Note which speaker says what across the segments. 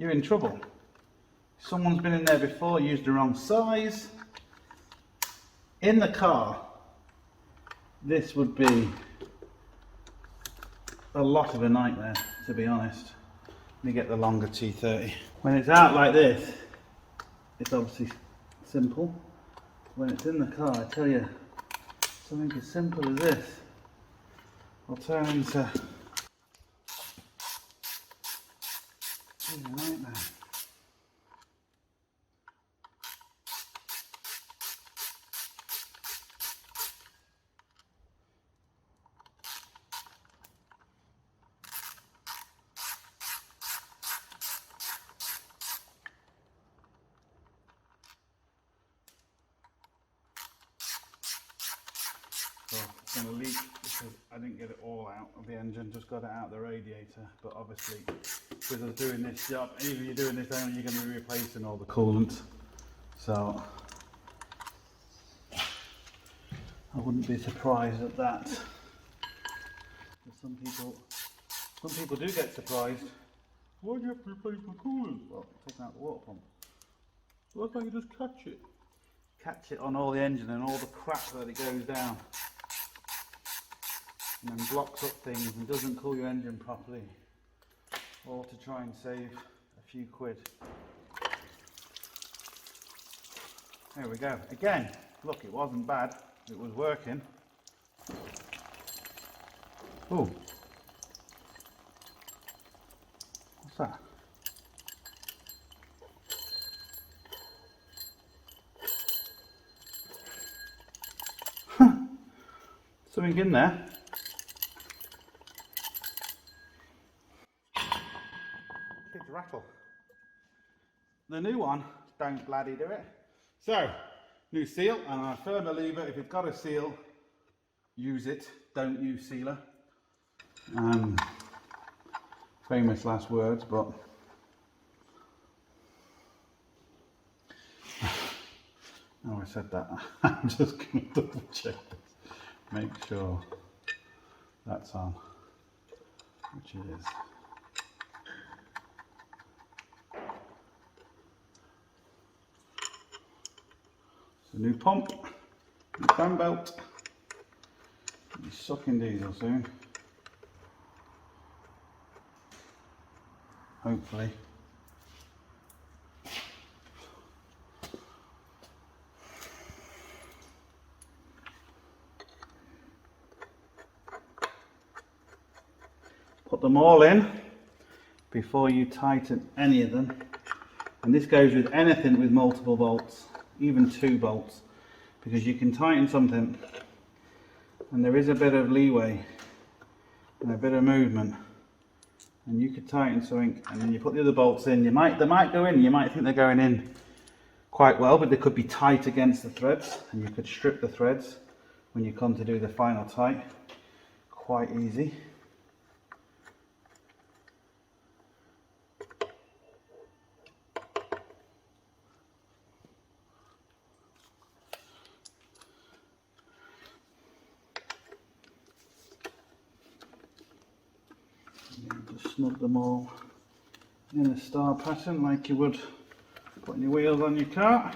Speaker 1: you're in trouble. Someone's been in there before, used the wrong size. In the car, this would be a lot of a nightmare, to be honest. Let me get the longer T30. When it's out like this, it's obviously simple. When it's in the car, I tell you, something as simple as this will turn into a nightmare. So it's going to leak because I didn't get it all out of the engine, just got it out of the radiator. But obviously, with us doing this job, even if you're doing this only, you're going to be replacing all the coolant. So I wouldn't be surprised at that. Some people do get surprised. Why do you have to replace my coolant? Well, taking out the water pump. Why can't you just catch it? Catch it on all the engine and all the crap that it goes down. And then blocks up things and doesn't cool your engine properly. All to try and save a few quid. There we go. Again, look, it wasn't bad. It was working. Oh. What's that? Something in there. It's rattle. The new one, don't bloody do it. So, new seal, and I'm a firm believer if it's got a seal, use it. Don't use sealer. Famous last words, but oh, I said that. I'm just going to double check this. Make sure that's on, which it is. It's a new pump, new fan belt. Be sucking diesel soon. Hopefully. Put them all in before you tighten any of them. And this goes with anything with multiple bolts, even 2 bolts, because you can tighten something and there is a bit of leeway and a bit of movement, and you could tighten something and then you put the other bolts in. They might go in, you might think they're going in quite well, but they could be tight against the threads, and you could strip the threads when you come to do the final tight. Quite easy. Just snug them all in a star pattern like you would putting your wheels on your car.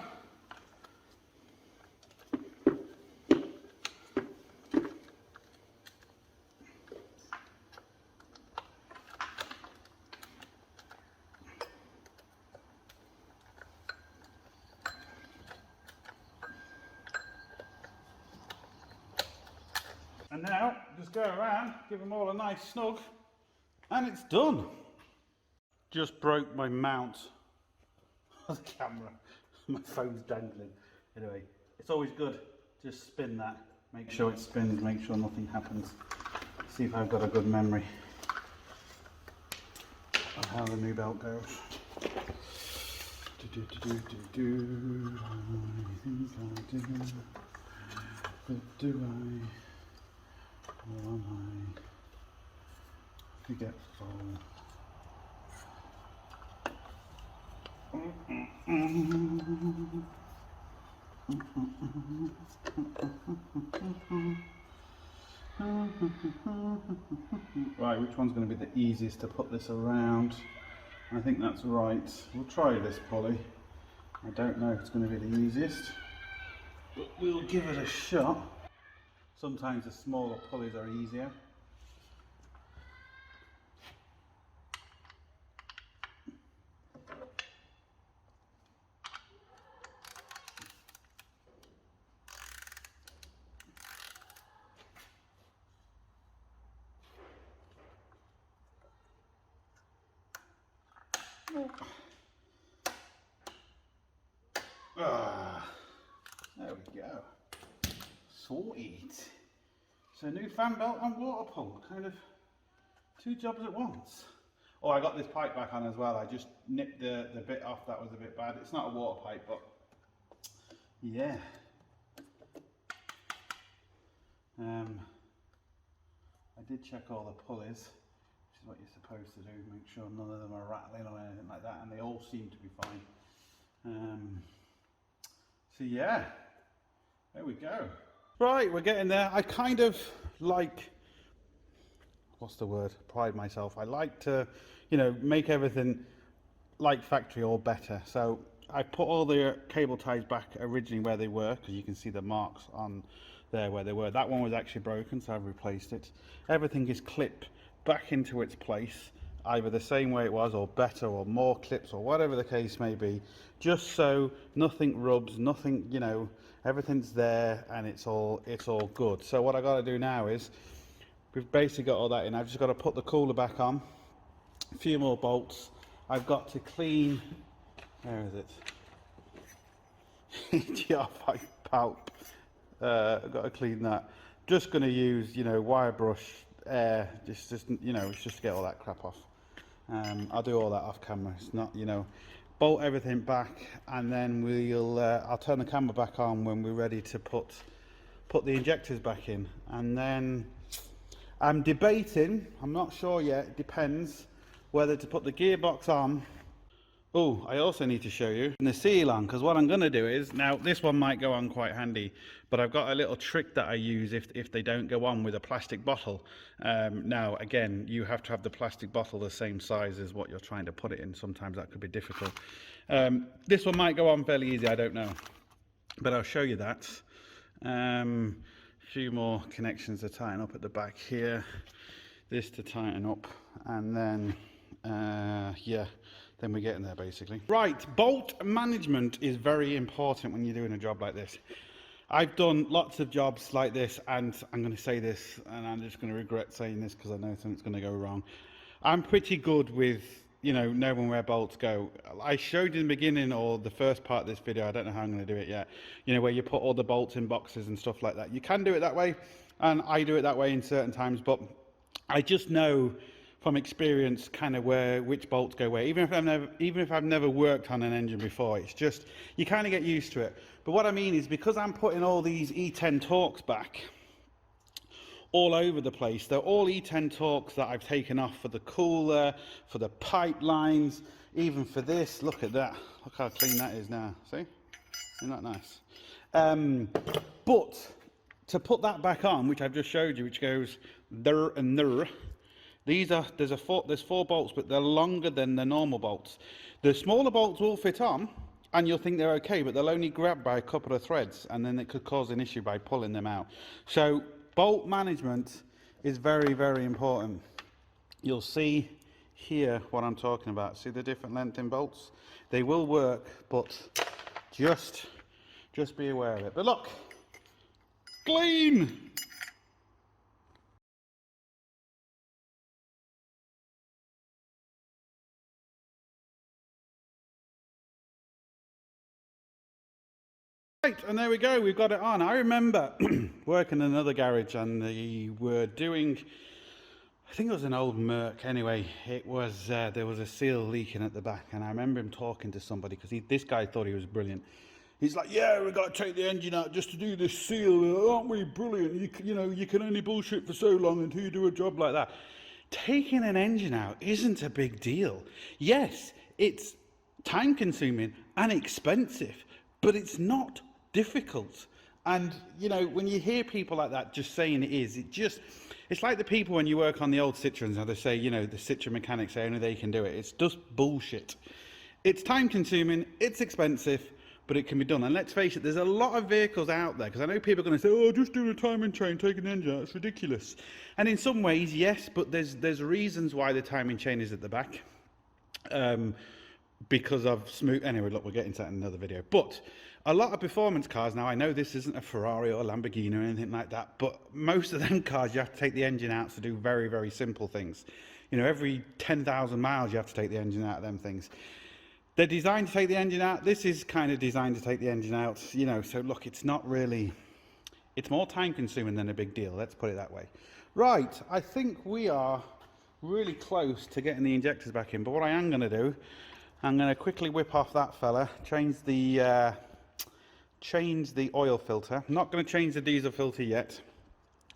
Speaker 1: And now just go around, give them all a nice snug, and it's done. Just broke my mount of the camera. My phone's dangling. Anyway, it's always good. Just spin that. Make sure it spins, make sure nothing happens. See if I've got a good memory of how the new belt goes. I think I do. But do I? Or am I forgetful? Right, which one's going to be the easiest to put this around? I think that's right. We'll try this pulley. I don't know if it's going to be the easiest, but we'll give it a shot. Sometimes the smaller pulleys are easier. There we go. Sweet. So new fan belt and water pump, kind of two jobs at once. Oh, I got this pipe back on as well. I just nipped the bit off that was a bit bad. It's not a water pipe, but yeah. I did check all the pulleys, which is what you're supposed to do. Make sure none of them are rattling or anything like that, and they all seem to be fine. So yeah, there we go. Right, we're getting there. I kind of like, what's the word? Pride myself. I like to, you know, make everything like factory or better. So I put all the cable ties back originally where they were, because you can see the marks on there where they were. That one was actually broken, so I've replaced it. Everything is clipped back into its place, either the same way it was or better or more clips or whatever the case may be, just so nothing rubs, nothing, you know, everything's there and it's all good. So what I got to do now is, we've basically got all that in. I've just got to put the cooler back on, a few more bolts. I've got to clean, where is it? GR5 pulp. I've got to clean that. Just going to use, you know, wire brush, air, just you know, it's just to get all that crap off. I'll do all that off camera. It's not, you know, bolt everything back, and then we'll I'll turn the camera back on when we're ready to put the injectors back in. And then I'm debating, I'm not sure yet, it depends whether to put the gearbox on. Oh, I also need to show you the seal on, because what I'm going to do is, now this one might go on quite handy, but I've got a little trick that I use if they don't go on with a plastic bottle. Now again, you have to have the plastic bottle the same size as what you're trying to put it in. Sometimes that could be difficult. This one might go on fairly easy, I don't know, but I'll show you that. A few more connections to tighten up at the back here, this to tighten up, and then yeah, then we're getting there basically. Right, bolt management is very important when you're doing a job like this. I've done lots of jobs like this, and I'm going to say this, and I'm just going to regret saying this because I know something's going to go wrong. I'm pretty good with, you know, knowing where bolts go. I showed you in the beginning, or the first part of this video, I don't know how I'm going to do it yet, you know, where you put all the bolts in boxes and stuff like that. You can do it that way, and I do it that way in certain times, but I just know from experience kind of which bolts go where. Even if I've never worked on an engine before, it's just, you kind of get used to it. But what I mean is, because I'm putting all these E10 Torx back all over the place, they're all E10 Torx that I've taken off for the cooler, for the pipelines, even for this. Look at that, look how clean that is now, see? Isn't that nice? But to put that back on, which I've just showed you, which goes there and there, there's four bolts, but they're longer than the normal bolts. The smaller bolts will fit on, and you'll think they're okay, but they'll only grab by a couple of threads, and then it could cause an issue by pulling them out. So bolt management is very, very important. You'll see here what I'm talking about. See the different length in bolts? They will work, but just be aware of it. But look, clean! Right, and there we go, we've got it on. I remember working in another garage, and they were doing, I think it was an old Merc anyway. It was, there was a seal leaking at the back, and I remember him talking to somebody, because this guy thought he was brilliant. He's like, yeah, we've got to take the engine out just to do this seal, aren't we brilliant? You know, you can only bullshit for so long until you do a job like that. Taking an engine out isn't a big deal. Yes, it's time consuming and expensive, but it's not difficult. And you know, when you hear people like that just saying it is, it's like the people when you work on the old Citroens, how they say, you know, the Citroen mechanics say only they can do it. It's just bullshit. It's time consuming, it's expensive, but it can be done. And let's face it, there's a lot of vehicles out there, because I know people are going to say, oh, just doing a timing chain, taking the engine out, it's ridiculous. And in some ways, yes, but there's reasons why the timing chain is at the back. Because of smooth, anyway, look, we'll get into that in another video. But a lot of performance cars, now I know this isn't a Ferrari or a Lamborghini or anything like that, but most of them cars you have to take the engine out to do very, very simple things. You know, every 10,000 miles you have to take the engine out of them things. They're designed to take the engine out. This is kind of designed to take the engine out, you know, so look, it's not really, it's more time consuming than a big deal, let's put it that way. Right, I think we are really close to getting the injectors back in, but what I am going to do, I'm going to quickly whip off that fella, change the oil filter. I'm not going to change the diesel filter yet.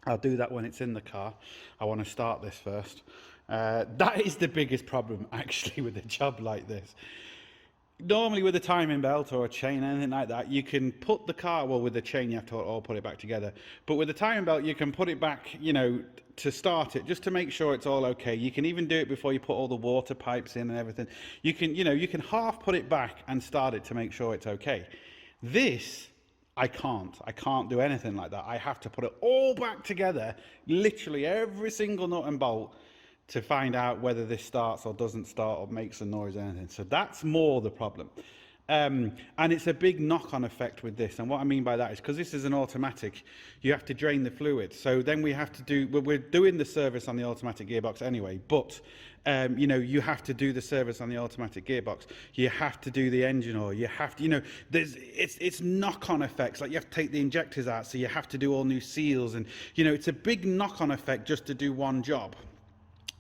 Speaker 1: I'll do that when it's in the car. I want to start this first. That is the biggest problem actually with a job like this. Normally with a timing belt or a chain, anything like that, you can put the car, well with the chain you have to all put it back together, but with the timing belt you can put it back, you know, to start it, just to make sure it's all okay. You can even do it before you put all the water pipes in and everything. You can, you know, you can half put it back and start it to make sure it's okay. This, I can't do anything like that. I have to put it all back together, literally every single nut and bolt, to find out whether this starts or doesn't start or makes a noise or anything. So that's more the problem. And it's a big knock-on effect with this. And what I mean by that is because this is an automatic, you have to drain the fluid. So then we have to do, well, we're doing the service on the automatic gearbox anyway, but you know, you have to do the service on the automatic gearbox. You have to do the engine oil. You have to, you know, it's knock-on effects. Like you have to take the injectors out, so you have to do all new seals. And, you know, it's a big knock-on effect just to do one job.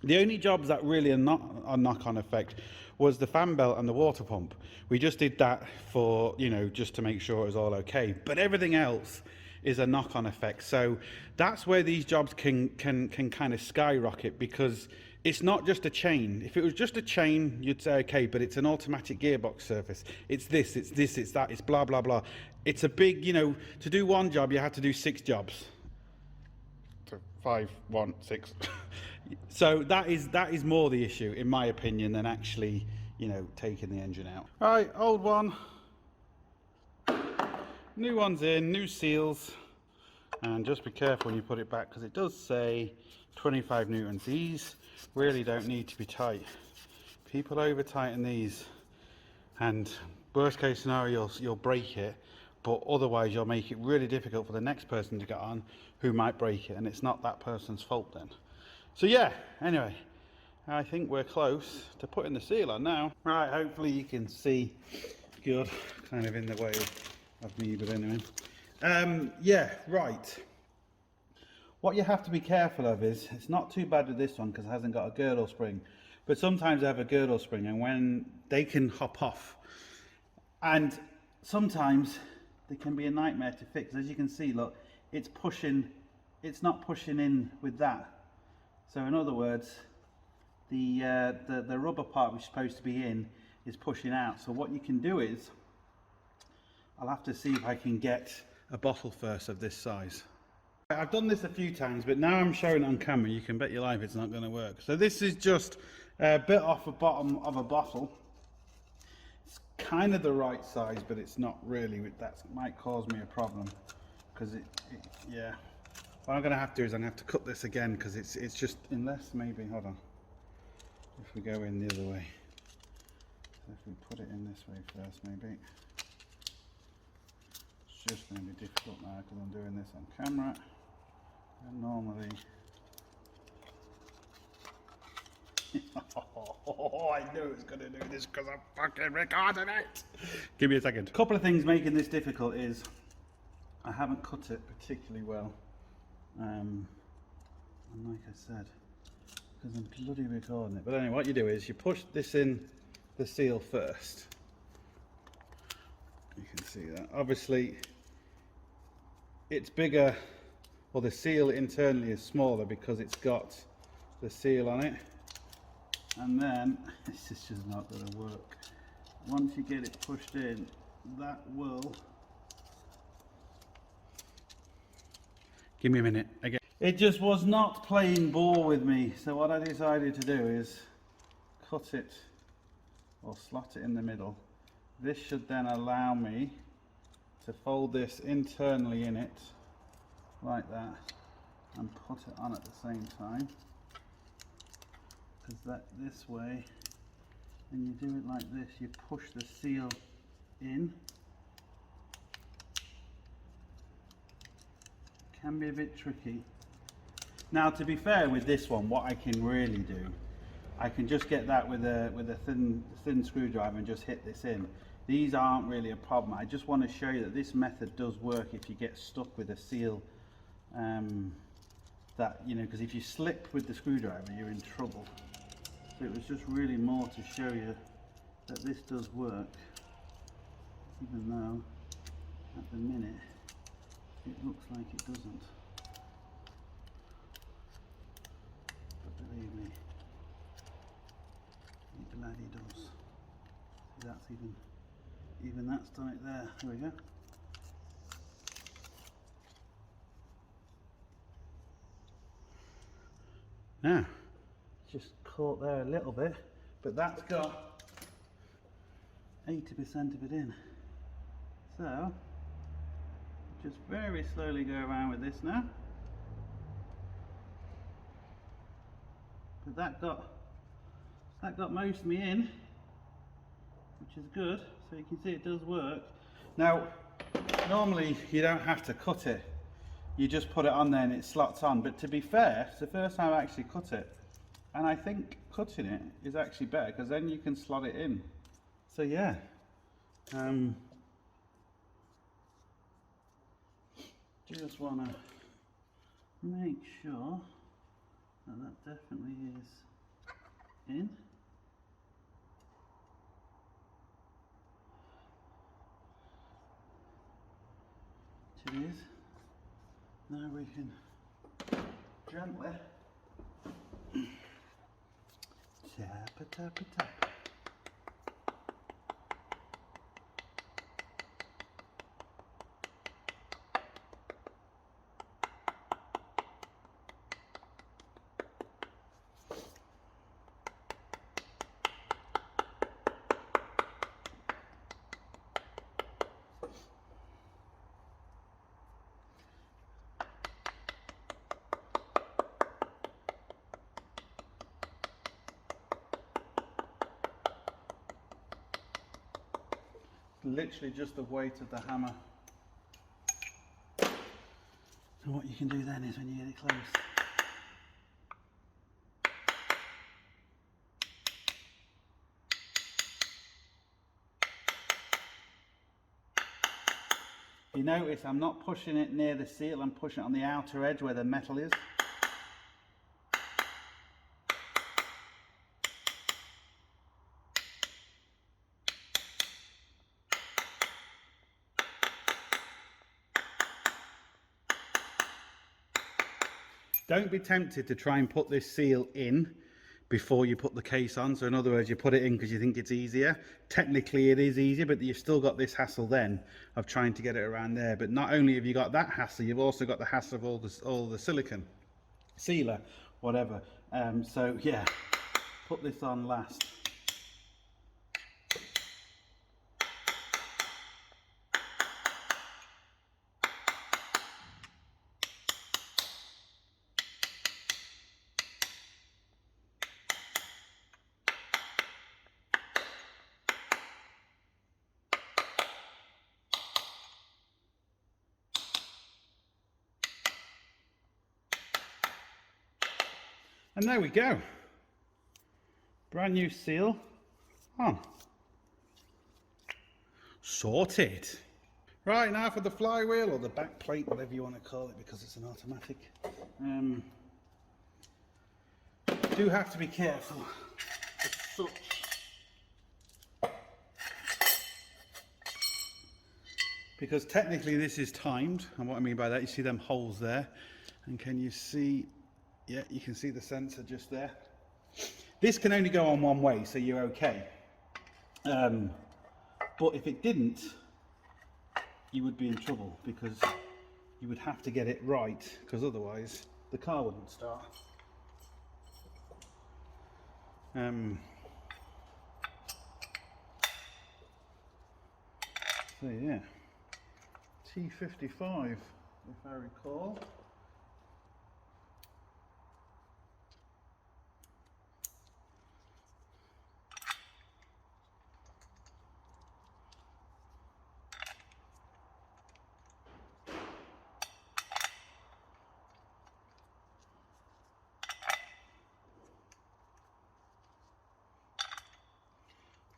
Speaker 1: The only jobs that really are not a knock-on effect was the fan belt and the water pump. We just did that for, you know, just to make sure it was all okay. But everything else is a knock-on effect. So that's where these jobs can kind of skyrocket, because it's not just a chain. If it was just a chain, you'd say, okay, but it's an automatic gearbox surface. It's this, it's that, it's blah, blah, blah. It's a big, you know, to do one job, you have to do 6 jobs. 5, 1, 6. So that is more the issue, in my opinion, than actually, you know, taking the engine out. Right, old one, new one's in, new seals, and just be careful when you put it back, because it does say 25 newtons. These really don't need to be tight. People over tighten these, and worst case scenario, you'll break it. But otherwise you'll make it really difficult for the next person to get on who might break it, and it's not that person's fault then. So yeah, anyway, I think we're close to putting the seal on now. Right, hopefully you can see good, kind of in the way of me, but anyway. Yeah, right. What you have to be careful of is, it's not too bad with this one because it hasn't got a girdle spring, but sometimes they have a girdle spring and when they can hop off, and sometimes they can be a nightmare to fix. As you can see, look, it's pushing, it's not pushing in with that. So in other words, the rubber part which is supposed to be in is pushing out. So what you can do is, I'll have to see if I can get a bottle first of this size. I've done this a few times, but now I'm showing it on camera, you can bet your life it's not going to work. So this is just a bit off the bottom of a bottle. Kind of the right size, but it's not really. That might cause me a problem because yeah. What I'm going to have to do is I'm going to have to cut this again because it's just, unless maybe, hold on, if we go in the other way, so if we put it in this way first, maybe it's just going to be difficult now because I'm doing this on camera, and normally oh, I knew it was going to do this because I'm fucking recording it. Give me a second. A couple of things making this difficult is I haven't cut it particularly well. And like I said, because I'm bloody recording it. But anyway, what you do is you push this in the seal first. You can see that. Obviously, it's bigger, or the seal internally is smaller because it's got the seal on it. And then, this is just not going to work. Once you get it pushed in, that will... Give me a minute again. It just was not playing ball with me. So what I decided to do is cut it or slot it in the middle. This should then allow me to fold this internally in it like that and put it on at the same time. Because that this way, and you do it like this, you push the seal in. Can be a bit tricky. Now, to be fair with this one, what I can really do, I can just get that with a thin screwdriver and just hit this in. These aren't really a problem. I just want to show you that this method does work if you get stuck with a seal. That, you know, because if you slip with the screwdriver, you're in trouble. So it was just really more to show you that this does work, even though at the minute it looks like it doesn't. But believe me, I'm glad he does. See, that's even that's done it there. There we go. Now, just caught there a little bit, but that's got 80% of it in. So, just very slowly go around with this now. But that got most of me in, which is good. So you can see it does work. Now, normally you don't have to cut it. You just put it on there and it slots on. But to be fair, it's the first time I actually cut it. And I think cutting it is actually better because then you can slot it in. So yeah. Just want to make sure that that definitely is in. It is. Now we can gently tap a tap a tap. Literally just the weight of the hammer. So what you can do then is when you get it close, you notice I'm not pushing it near the seal, I'm pushing it on the outer edge where the metal is. Don't be tempted to try and put this seal in before you put the case on. So in other words, you put it in because you think it's easier. Technically it is easier, but you've still got this hassle then of trying to get it around there. But not only have you got that hassle, you've also got the hassle of all the silicone, sealer, whatever. So yeah, put this on last. And there we go. Brand new seal on. Sorted. Right, now for the flywheel, or the back plate, whatever you want to call it, because it's an automatic. Do have to be careful as such, because technically this is timed, and what I mean by that, you see them holes there, and can you see? Yeah, you can see the sensor just there. This can only go on one way, so you're okay. But if it didn't, you would be in trouble, because you would have to get it right, because otherwise the car wouldn't start. So yeah, T55 if I recall.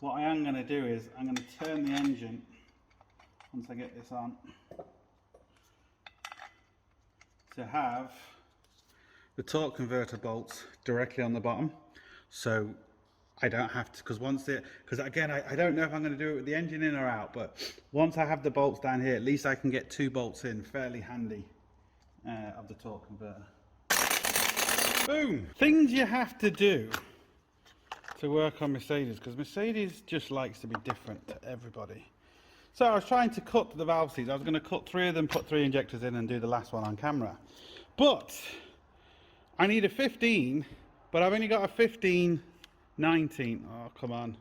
Speaker 1: What I am going to do is I'm going to turn the engine once I get this on to have the torque converter bolts directly on the bottom, so I don't have to, because again I don't know if I'm going to do it with the engine in or out, but once I have the bolts down here, at least I can get 2 bolts in fairly handy of the torque converter. Boom! Things you have to do to work on Mercedes, because Mercedes just likes to be different to everybody. So I was trying to cut the valve seats. I was going to cut 3 of them, put 3 injectors in and do the last one on camera. But I need a 15, but I've only got a 15-19. Oh, come on.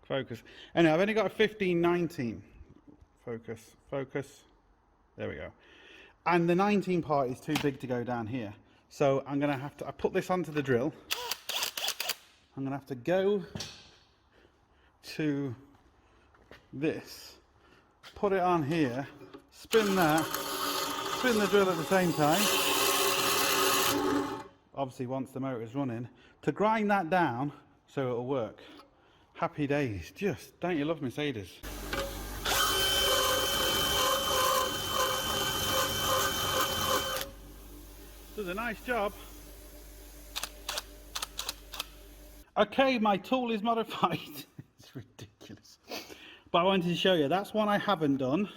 Speaker 1: Focus. Anyway, I've only got a 15-19. Focus, focus. There we go. And the 19 part is too big to go down here. So I'm going to have to, I put this onto the drill. I'm going to have to go to this, put it on here, spin that, spin the drill at the same time, obviously once the motor is running, to grind that down so it'll work. Happy days. Just, don't you love Mercedes? Does a nice job. Okay, my tool is modified. It's ridiculous. But I wanted to show you, that's one I haven't done.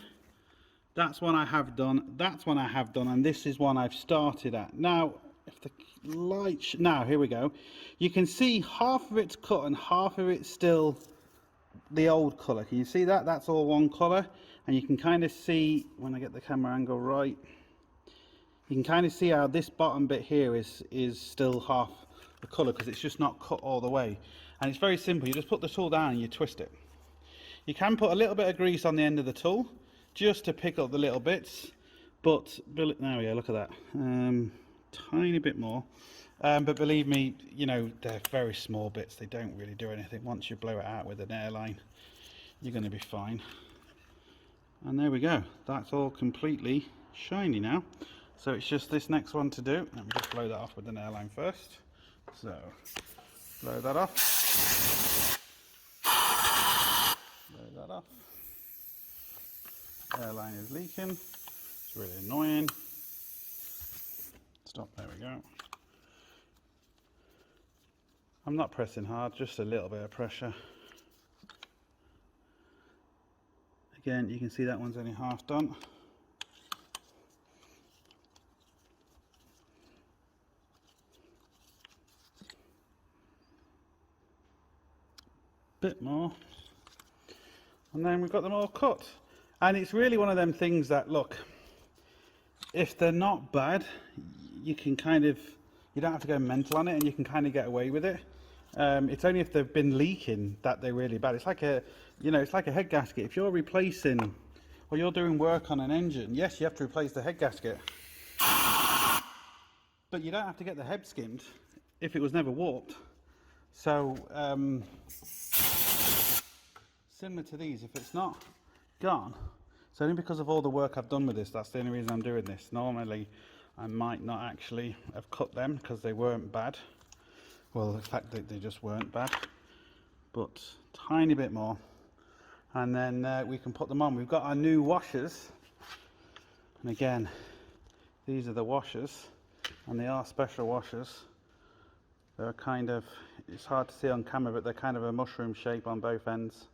Speaker 1: That's one I have done. That's one I have done. And this is one I've started at. Now, if the light... Now, here we go. You can see half of it's cut and half of it's still the old colour. Can you see that? That's all one colour. And you can kind of see, when I get the camera angle right, you can kind of see how this bottom bit here is still half the colour, because it's just not cut all the way. And it's very simple. You just put the tool down and you twist it. You can put a little bit of grease on the end of the tool just to pick up the little bits, but there we go, look at that, tiny bit more, but believe me, you know, they're very small bits. They don't really do anything. Once you blow it out with an airline, you're going to be fine. And there we go, that's all completely shiny now. So it's just this next one to do. Let me just blow that off with an airline first. So blow that off, blow that off. Airline is leaking, it's really annoying. Stop, there we go. I'm not pressing hard, just a little bit of pressure. Again, you can see that one's only half done. Bit more, and then we've got them all cut. And it's really one of them things that, look, if they're not bad, you can kind of, you don't have to go mental on it, and you can kind of get away with it. It's only if they've been leaking that they're really bad. It's like a, you know, it's like a head gasket. If you're replacing, or you're doing work on an engine, yes, you have to replace the head gasket, but you don't have to get the head skimmed if it was never warped. So similar to these, if it's not gone, it's only because of all the work I've done with this. That's the only reason I'm doing this. Normally I might not actually have cut them because they weren't bad. Well, the fact that they just weren't bad, but tiny bit more, and then we can put them on. We've got our new washers, and again, these are the washers, and they are special washers. They're kind of, it's hard to see on camera, but they're kind of a mushroom shape on both ends.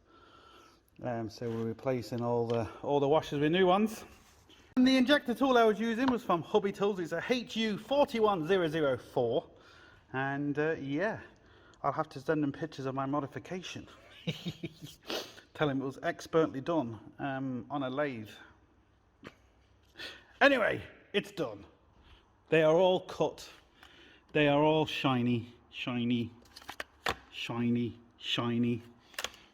Speaker 1: So we're replacing all the washers with new ones. And the injector tool I was using was from Hobby Tools. It's a HU41004, and yeah, I'll have to send them pictures of my modification. Tell him it was expertly done on a lathe. Anyway, it's done. They are all cut. They are all shiny, shiny, shiny, shiny.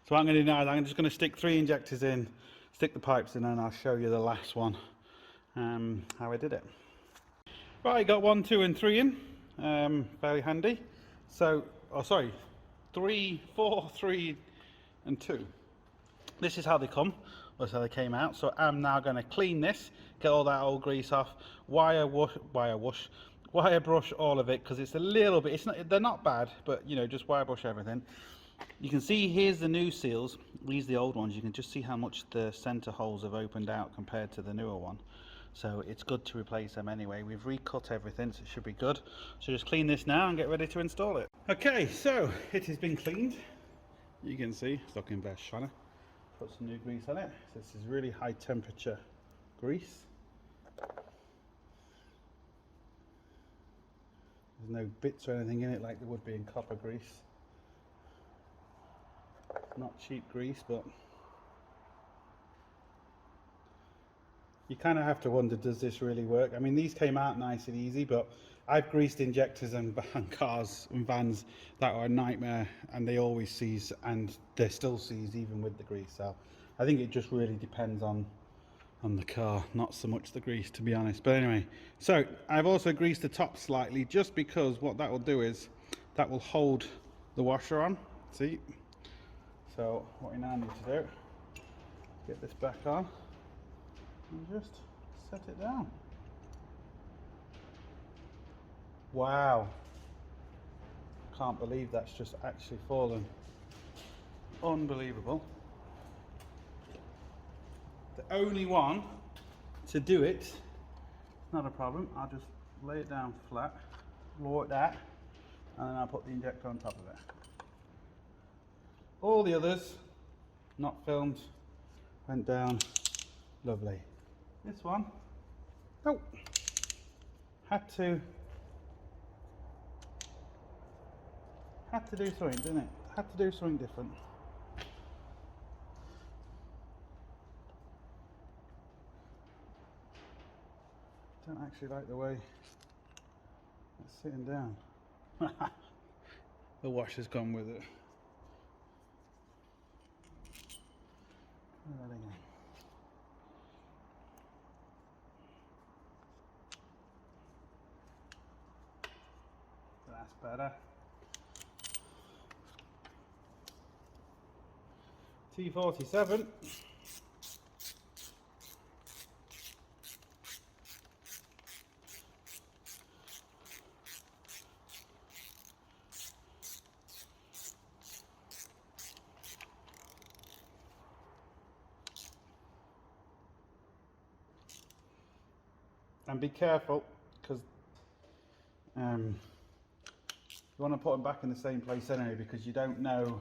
Speaker 1: So what I'm going to do now is I'm just going to stick 3 injectors in, stick the pipes in, and I'll show you the last one, how I did it. Right, got 1, 2 and 3 in, very handy. So, oh sorry, 3, 4, 3 and 2. This is how they come, that's how they came out. So I'm now going to clean this, get all that old grease off, wire brush all of it, because it's a little bit, they're not bad, but you know, just wire brush everything. You can see here's the new seals, these are the old ones. You can just see how much the center holes have opened out compared to the newer one. So it's good to replace them anyway. We've recut everything, so it should be good. So just clean this now and get ready to install it. Okay, so it has been cleaned. You can see it's looking best shiny. Put some new grease on it. So this is really high temperature grease. There's no bits or anything in it like there would be in copper grease. Not cheap grease, but you kind of have to wonder, does this really work? I mean, these came out nice and easy, but I've greased injectors and cars and vans that are a nightmare, and they always seize, and they're still seized even with the grease. So I think it just really depends on the car, not so much the grease, to be honest. But anyway, so I've also greased the top slightly, just because what that will do is that will hold the washer on. See? So what we now need to do, get this back on and just set it down. Wow, can't believe that's just actually fallen. Unbelievable. The only one to do it, not a problem. I'll just lay it down flat, lower it that, and then I'll put the injector on top of it. All the others, not filmed, went down lovely. This one, oh, had to do something, didn't it? Had to do something different. Don't actually like the way it's sitting down. The washer's gone with it. Try that again. That's better. T47. And be careful, because you want to put them back in the same place anyway, because you don't know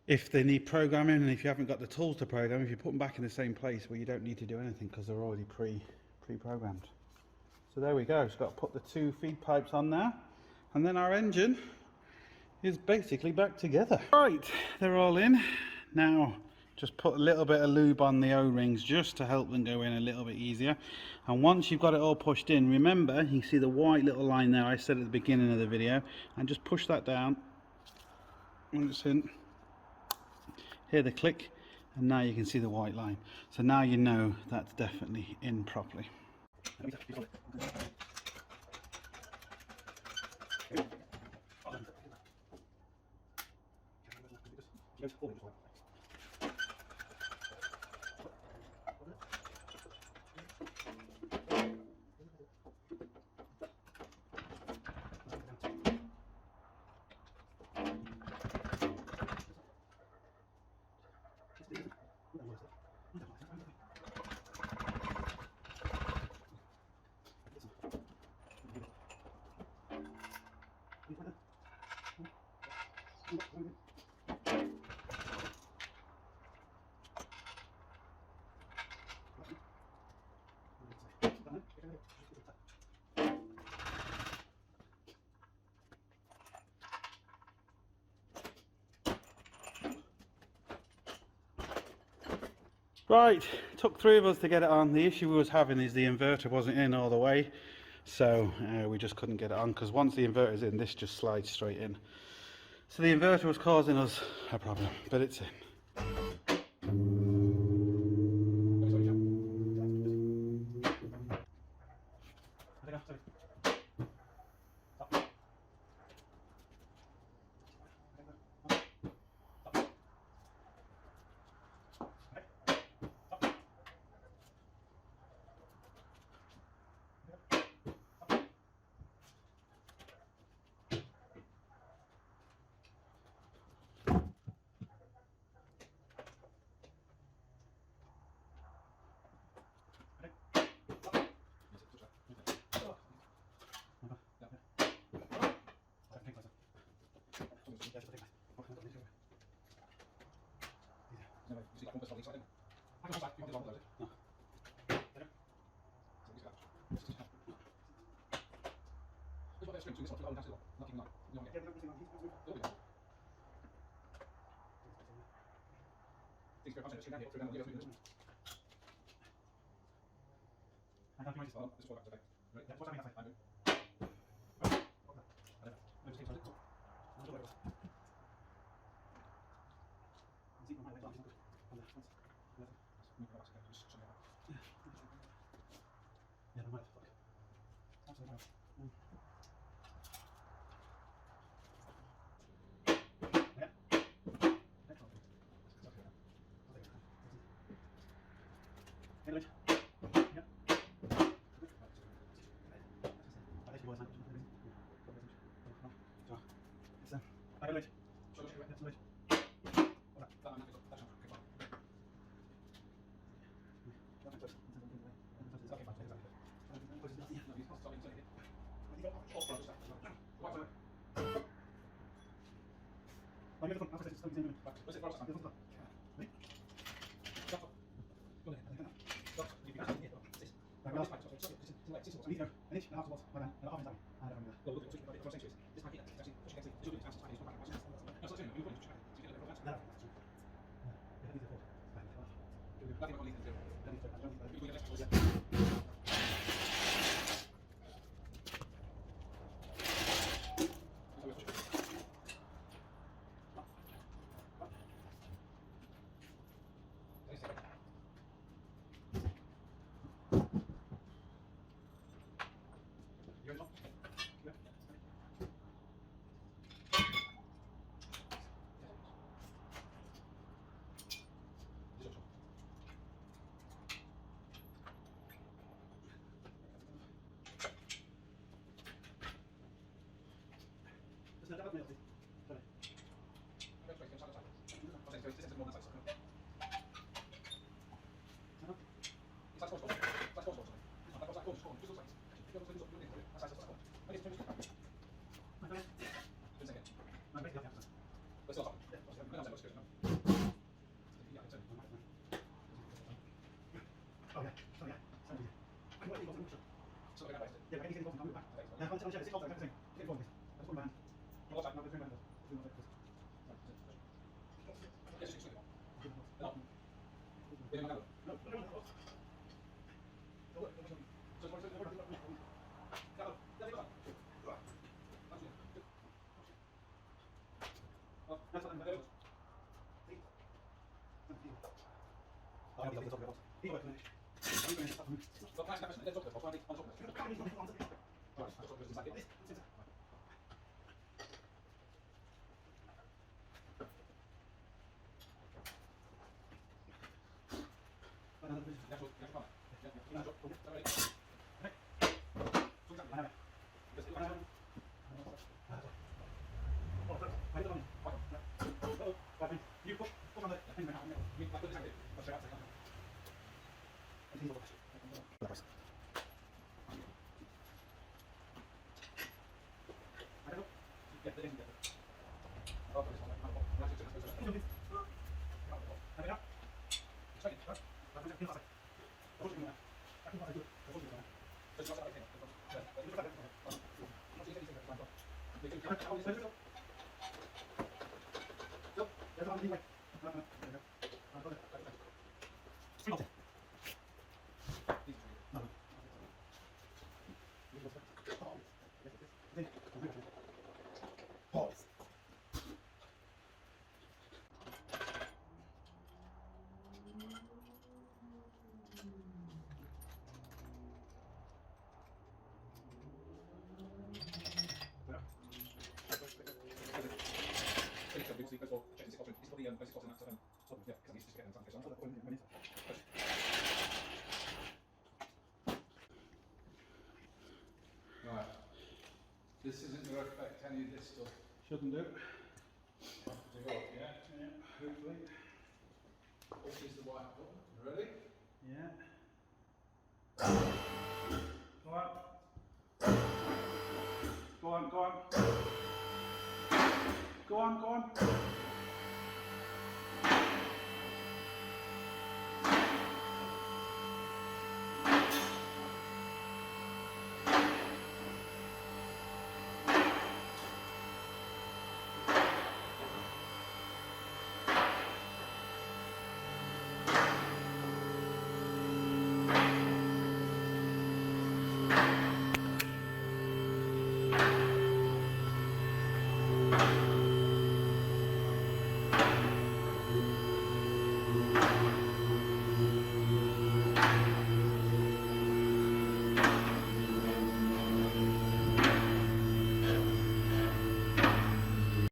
Speaker 1: if they need programming, and if you haven't got the tools to program, if you put them back in the same place where you don't need to do anything because they're already pre-programmed. So there we go, just got to put the 2 feed pipes on now, and then our engine is basically back together. Right, they're all in. Now just put a little bit of lube on the O-rings just to help them go in a little bit easier. And once you've got it all pushed in, remember, you see the white little line there I said at the beginning of the video, and just push that down when it's in. Hear the click, and now you can see the white line. So now you know that's definitely in properly. Right, took 3 of us to get it on. The issue we was having is the inverter wasn't in all the way, so we just couldn't get it on, because once the inverter's in, this just slides straight in. So the inverter was causing us a problem, but it's in.
Speaker 2: Right. This isn't going to affect any of this stuff.
Speaker 1: Shouldn't do.
Speaker 2: Yeah?
Speaker 1: Yeah, hopefully.
Speaker 2: This is the white button. Ready?
Speaker 1: Yeah. Go on. Go on, go on. Go on, go on.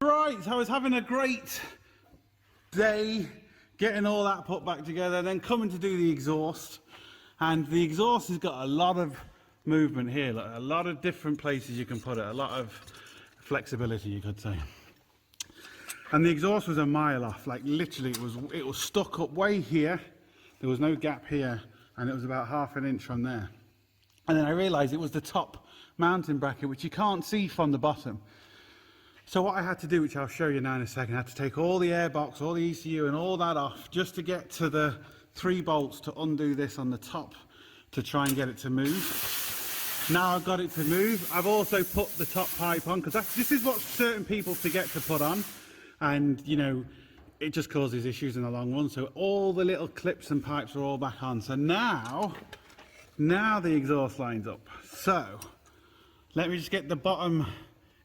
Speaker 1: Right, so I was having a great day getting all that put back together, then coming to do the exhaust, and the exhaust has got a lot of movement here, like a lot of different places you can put it, a lot of flexibility, you could say. And the exhaust was a mile off, like literally it was stuck up way here, there was no gap here, and it was about ½ an inch from there. And then I realised it was the top mounting bracket, which you can't see from the bottom. So what I had to do, which I'll show you now in a second, I had to take all the airbox, all the ECU and all that off just to get to the 3 bolts to undo this on the top to try and get it to move. Now I've got it to move, I've also put the top pipe on, because this is what certain people forget to put on, and you know, it just causes issues in the long run. So all the little clips and pipes are all back on. So now the exhaust line's up. So let me just get the bottom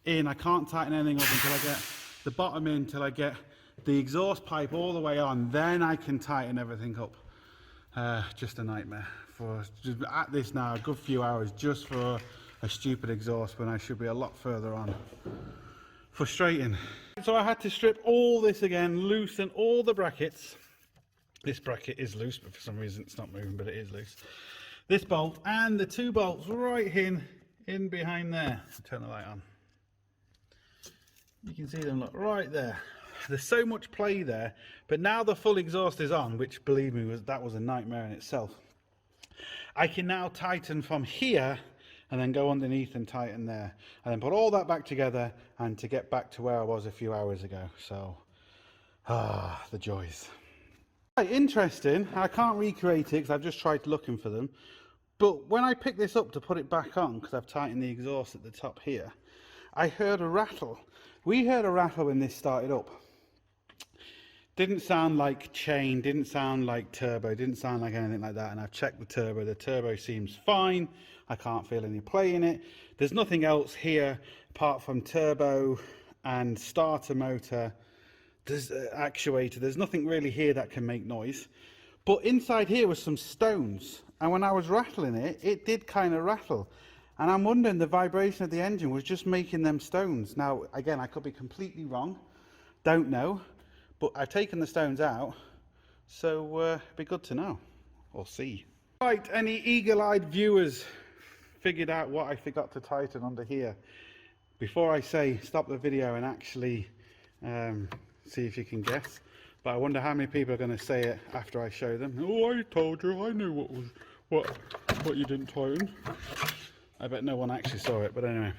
Speaker 1: in. I can't tighten anything up until I get the bottom in, till I get the exhaust pipe all the way on, then I can tighten everything up. Just a nightmare for just at this now, a good few hours just for a stupid exhaust when I should be a lot further on. Frustrating. So I had to strip all this again, loosen all the brackets. This bracket is loose, but for some reason it's not moving, but it is loose. This bolt and the 2 bolts right in behind there. Turn the light on. You can see them, look, right there. There's so much play there, but now the full exhaust is on, which believe me, that was a nightmare in itself. I can now tighten from here and then go underneath and tighten there, and then put all that back together and to get back to where I was a few hours ago. So, the joys. Right, interesting. I can't recreate it because I've just tried looking for them. But when I picked this up to put it back on, because I've tightened the exhaust at the top here, I heard a rattle. We heard a rattle when this started up. Didn't sound like chain, didn't sound like turbo, didn't sound like anything like that. And I've checked the turbo seems fine. I can't feel any play in it. There's nothing else here apart from turbo and starter motor. There's actuator, there's nothing really here that can make noise. But inside here was some stones. And when I was rattling it, it did kind of rattle. And I'm wondering, the vibration of the engine was just making them stones. Now, again, I could be completely wrong. Don't know. But I've taken the stones out. So it'd be good to know. Or see. Right, any eagle-eyed viewers figured out what I forgot to tighten under here? Before I say stop the video and actually see if you can guess. But I wonder how many people are going to say it after I show them. Oh, I told you, I knew what you didn't tighten. I bet no one actually saw it, but anyway.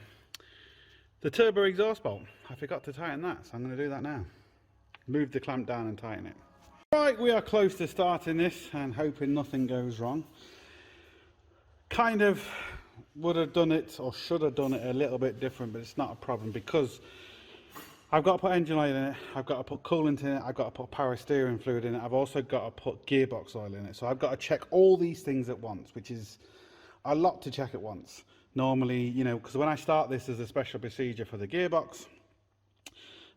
Speaker 1: The turbo exhaust bolt, I forgot to tighten that, so I'm going to do that now. Move the clamp down and tighten it. Right, we are close to starting this and hoping nothing goes wrong. Kind of would have done it, or should have done it a little bit different, but it's not a problem because I've got to put engine oil in it, I've got to put coolant in it, I've got to put power steering fluid in it, I've also got to put gearbox oil in it. So I've got to check all these things at once, which is a lot to check at once. Normally, you know, because when I start this as a special procedure for the gearbox,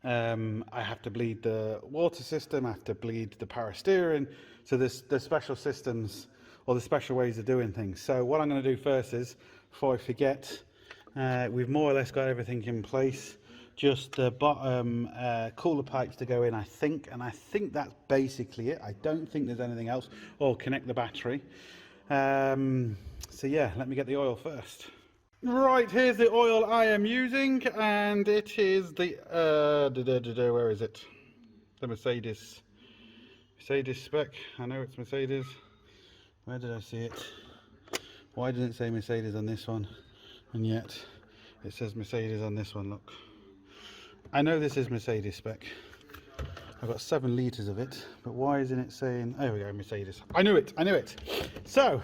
Speaker 1: I have to bleed the water system, I have to bleed the power steering. So there's special systems or the special ways of doing things. So what I'm going to do first is, before I forget, we've more or less got everything in place. Just the bottom cooler pipes to go in, I think, and I think that's basically it. I don't think there's anything else. Or connect the battery. So yeah, let me get the oil first. Right, here's the oil I am using, and it is the where is it? The Mercedes spec. I know it's Mercedes. Where did I see it? Why didn't it say Mercedes on this one, and yet it says Mercedes on this one? Look, I know this is Mercedes spec. I've got 7 litres of it, but why isn't it saying? There we go, Mercedes. I knew it. So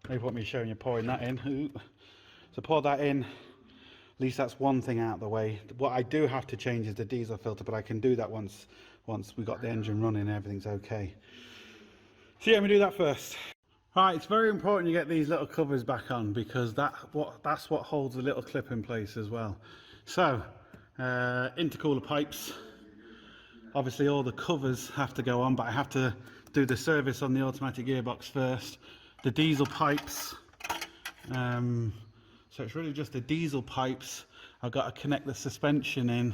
Speaker 1: maybe what me showing you pouring that in. Ooh. So pour that in, at least that's one thing out of the way. What I do have to change is the diesel filter, but I can do that once we got the engine running and everything's okay. So yeah, we do that first. Right, it's very important you get these little covers back on, because that's what holds the little clip in place as well. So, intercooler pipes. Obviously all the covers have to go on, but I have to do the service on the automatic gearbox first. The diesel pipes. So it's really just the diesel pipes. I've got to connect the suspension in.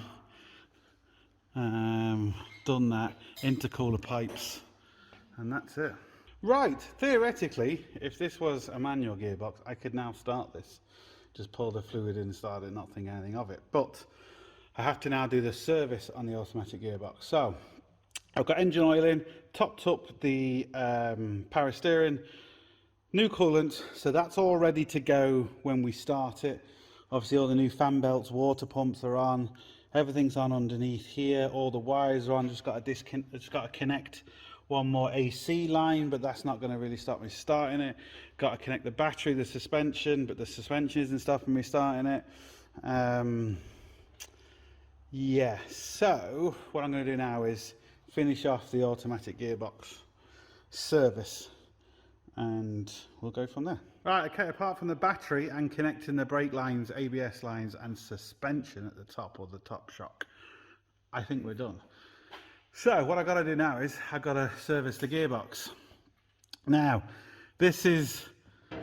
Speaker 1: Done that. Intercooler pipes. And that's it. Right, theoretically, if this was a manual gearbox, I could now start this. Just pull the fluid in, start it, not think anything of it. But I have to now do the service on the automatic gearbox. So I've got engine oil in, topped up the power steering, new coolant, so that's all ready to go when we start it. Obviously all the new fan belts, water pumps are on, everything's on underneath here, all the wires are on. Just got to connect one more AC line, but that's not going to really stop me starting it. Got to connect the battery, the suspension, but the suspension isn't stopping me starting it. Yeah, so what I'm going to do now is finish off the automatic gearbox service, and we'll go from there. Right, okay, apart from the battery and connecting the brake lines, ABS lines and suspension at the top, or the top shock, I think we're done. So what I've got to do now is I've got to service the gearbox. Now, this is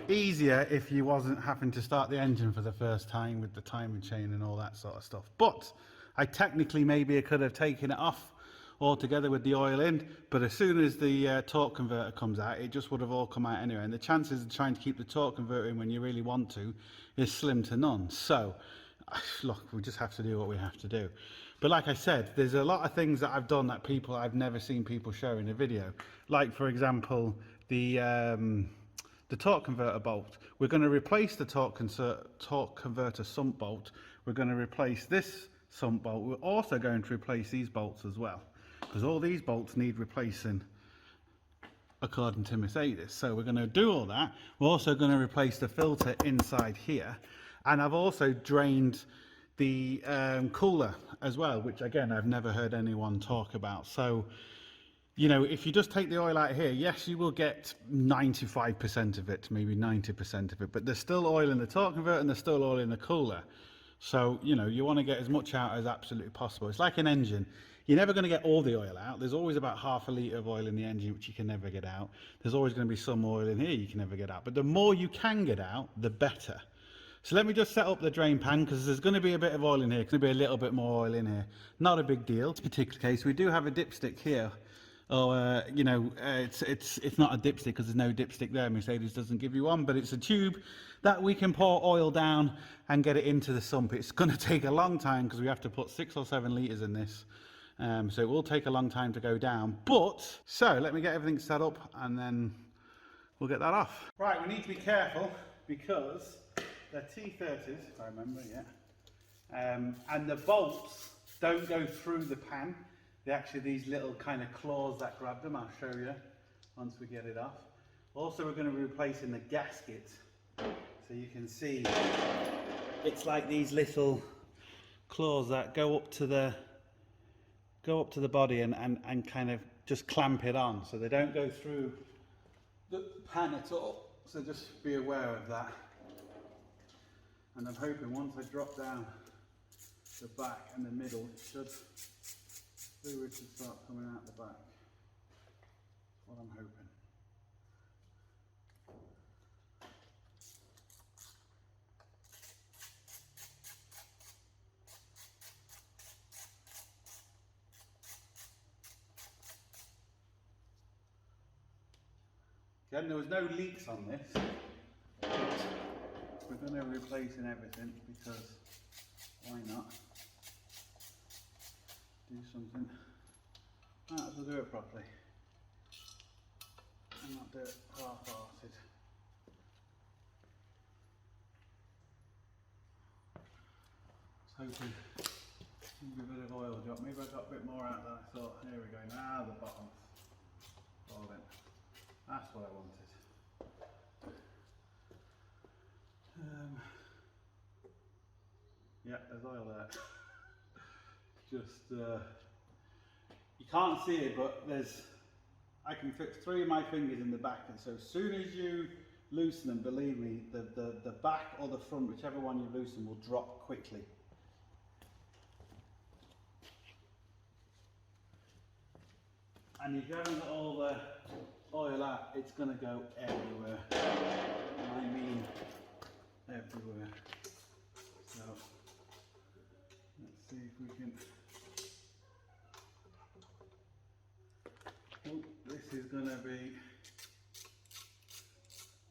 Speaker 1: easier if you wasn't having to start the engine for the first time with the timing chain and all that sort of stuff. But I technically maybe I could have taken it off altogether with the oil in, but as soon as the torque converter comes out, it just would have all come out anyway, and the chances of trying to keep the torque converter in when you really want to is slim to none. So look, we just have to do what we have to do. But like I said, there's a lot of things that I've done that I've never seen people show in a video. Like for example, the torque converter bolt. We're going to replace the torque converter sump bolt. We're going to replace this sump bolt. We're also going to replace these bolts as well, because all these bolts need replacing according to Mercedes. So we're going to do all that. We're also going to replace the filter inside here, and I've also drained the cooler as well, which again I've never heard anyone talk about. So you know, if you just take the oil out here, yes, you will get 95% of it, maybe 90% of it, but there's still oil in the torque converter and there's still oil in the cooler. So, you know, you want to get as much out as absolutely possible. It's like an engine. You're never going to get all the oil out. There's always about half a litre of oil in the engine, which you can never get out. There's always going to be some oil in here you can never get out. But the more you can get out, the better. So let me just set up the drain pan, because there's going to be a bit of oil in here. There's going to be a little bit more oil in here. Not a big deal. In this particular case, we do have a dipstick here. Or, you know, it's not a dipstick because there's no dipstick there. Mercedes doesn't give you one, but it's a tube that we can pour oil down and get it into the sump. It's going to take a long time because we have to put 6 or 7 litres in this. So it will take a long time to go down. But, so let me get everything set up and then we'll get that off. Right, we need to be careful because they're T30s, if I remember, yeah. And the bolts don't go through the pan. They're actually these little kind of claws that grab them. I'll show you once we get it off. Also, we're going to be replacing the gasket. So you can see it's like these little claws that go up to the go up to the body and kind of just clamp it on so they don't go through the pan at all. So just be aware of that. And I'm hoping once I drop down the back and the middle, fluid should start coming out the back. That's what I'm hoping. Again, there was no leaks on this. We're going to replace everything because why not? Do something. Might as well do it properly and not do it half-hearted. I was hoping maybe a bit of oil drop. Maybe I got a bit more out than I thought. Here we go. Now the bottom's falling. That's what I wanted. Yeah, there's oil there. Just you can't see it, but I can fit 3 of my fingers in the back, and so as soon as you loosen them, believe me, the back or the front, whichever one you loosen, will drop quickly. And if you haven't got all the oil out, it's going to go everywhere. And I mean everywhere. So let's see if we can. Oh, this is going to be.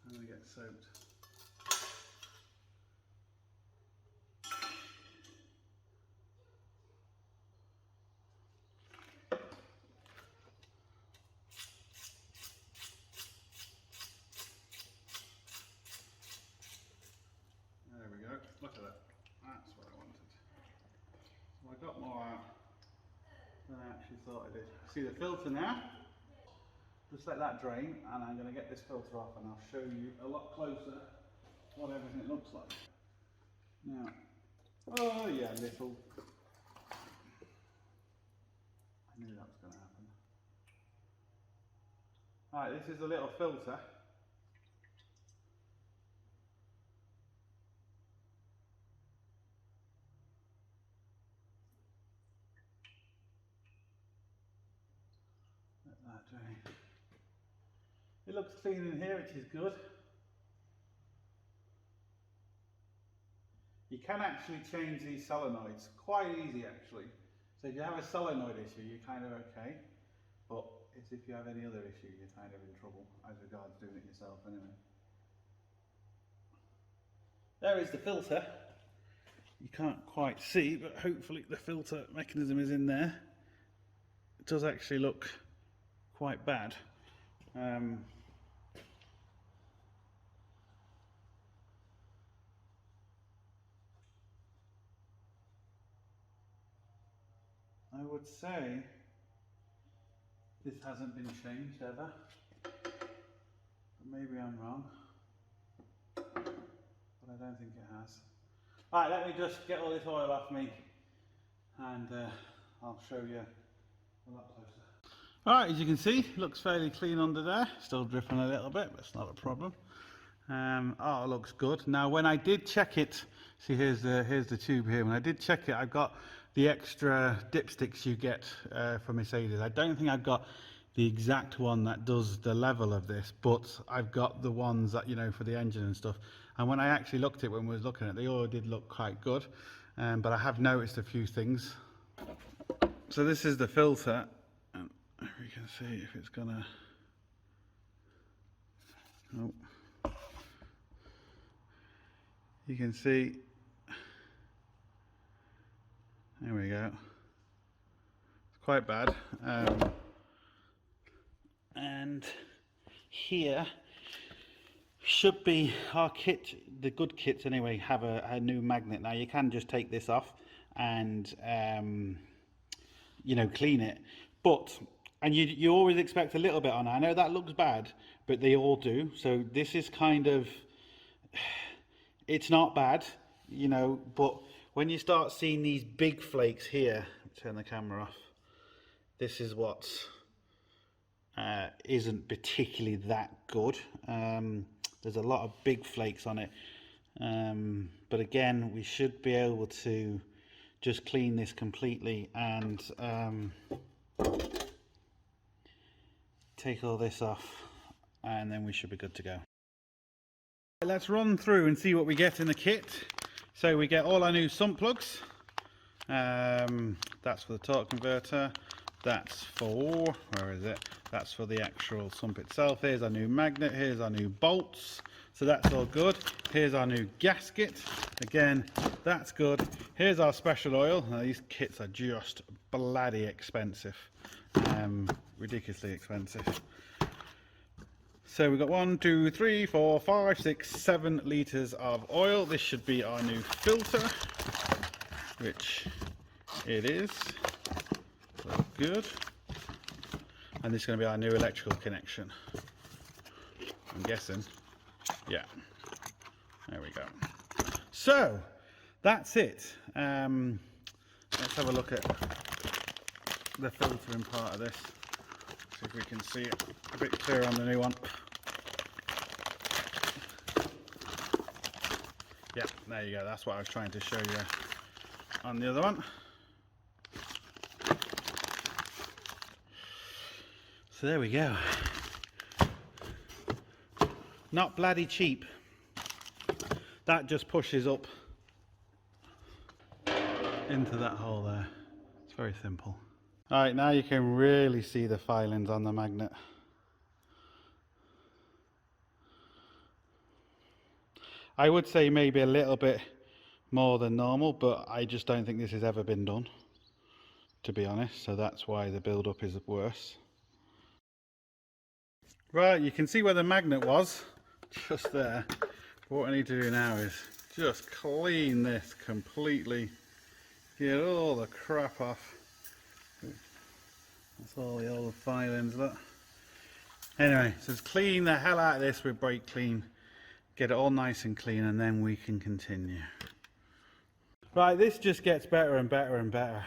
Speaker 1: I'm going to get soaked. There we go, look at that. That's what I wanted. So I got more out than I actually thought I did. See the filter now? Just let that drain, and I'm going to get this filter off and I'll show you a lot closer what everything looks like. Now, oh yeah, little. I knew that was going to happen. Alright, this is a little filter. Let that drain. It looks clean in here, which is good. You can actually change these solenoids quite easy actually. So if you have a solenoid issue, you're kind of okay. But it's if you have any other issue, you're kind of in trouble as regards doing it yourself anyway. There is the filter. You can't quite see, but hopefully the filter mechanism is in there. It does actually look quite bad. I would say this hasn't been changed ever, but maybe I'm wrong, but I don't think it has. Alright, let me just get all this oil off me and I'll show you a lot closer. Alright, as you can see, it looks fairly clean under there, still dripping a little bit, but it's not a problem. Oh, it looks good. Now when I did check it, see here's the tube here, when I did check it, I got the extra dipsticks you get for Mercedes. I don't think I've got the exact one that does the level of this, but I've got the ones that, you know, for the engine and stuff. And when I actually looked at it, when we was looking at it, they all did look quite good. But I have noticed a few things. So this is the filter, and we can see if it's gonna. Oh. You can see, there we go, it's quite bad, and here should be our kit, the good kits anyway, have a new magnet. Now you can just take this off and you know, clean it, but and you always expect a little bit on it. I know that looks bad, but they all do. So this is kind of, it's not bad, you know, but when you start seeing these big flakes here, turn the camera off, This is what isn't particularly that good. There's a lot of big flakes on it, but again, we should be able to just clean this completely and take all this off, and then we should be good to go. Let's run through and see what we get in the kit. So we get all our new sump plugs. That's for the torque converter. That's for, where is it? That's for the actual sump itself. Here's our new magnet. Here's our new bolts. So that's all good. Here's our new gasket. Again, that's good. Here's our special oil. Now, these kits are just bloody expensive. Ridiculously expensive. So we've got 1, 2, 3, 4, 5, 6, 7 litres of oil. This should be our new filter, which it is. So good. And this is going to be our new electrical connection, I'm guessing. Yeah, there we go. So that's it. Let's have a look at the filtering part of this, see if we can see it a bit clearer on the new one. Yeah, there you go. That's what I was trying to show you on the other one. So there we go. Not bloody cheap. That just pushes up into that hole there. It's very simple. Alright, now you can really see the filings on the magnet. I would say maybe a little bit more than normal, but I just don't think this has ever been done, to be honest, so that's why the build-up is worse. Right, you can see where the magnet was, just there. What I need to do now is just clean this completely, get all the crap off. That's all the old filings, look. Anyway, so just clean the hell out of this with brake clean, get it all nice and clean, and then we can continue. Right, this just gets better and better and better.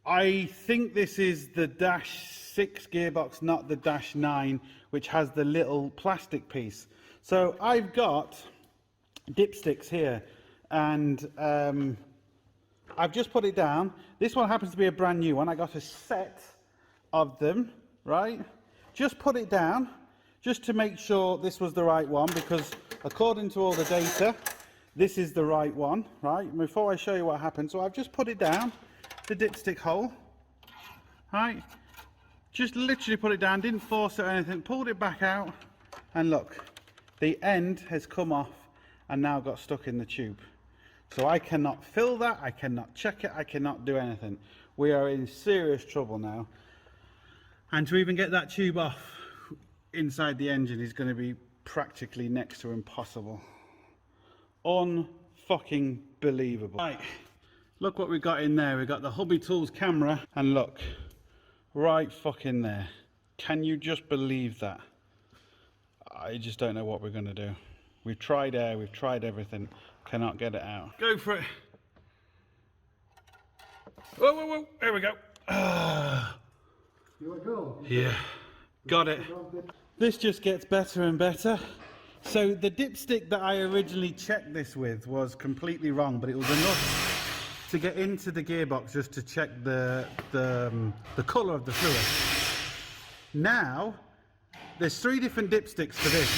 Speaker 1: I think this is the -6 gearbox, not the -9, which has the little plastic piece. So I've got dipsticks here, and I've just put it down. This one happens to be a brand new one. I got a set of them, right? Just put it down, just to make sure this was the right one, because according to all the data, this is the right one, right? Before I show you what happened, so I've just put it down, the dipstick hole, right? Just literally put it down, didn't force it or anything, pulled it back out, and look, the end has come off and now got stuck in the tube. So I cannot fill that, I cannot check it, I cannot do anything. We are in serious trouble now. And to even get that tube off inside the engine is going to be practically next to impossible. Unfucking believable. Right, look what we got in there. We got the Hobby Tools camera, and look, right fucking there. Can you just believe that? I just don't know what we're going to do. We've tried air, we've tried everything, cannot get it out. Go for it. Whoa, whoa, whoa, there we go.
Speaker 3: Here we go.
Speaker 1: Yeah, got it. This just gets better and better. So the dipstick that I originally checked this with was completely wrong, but it was enough to get into the gearbox just to check the colour of the fluid. Now, there's 3 different dipsticks for this.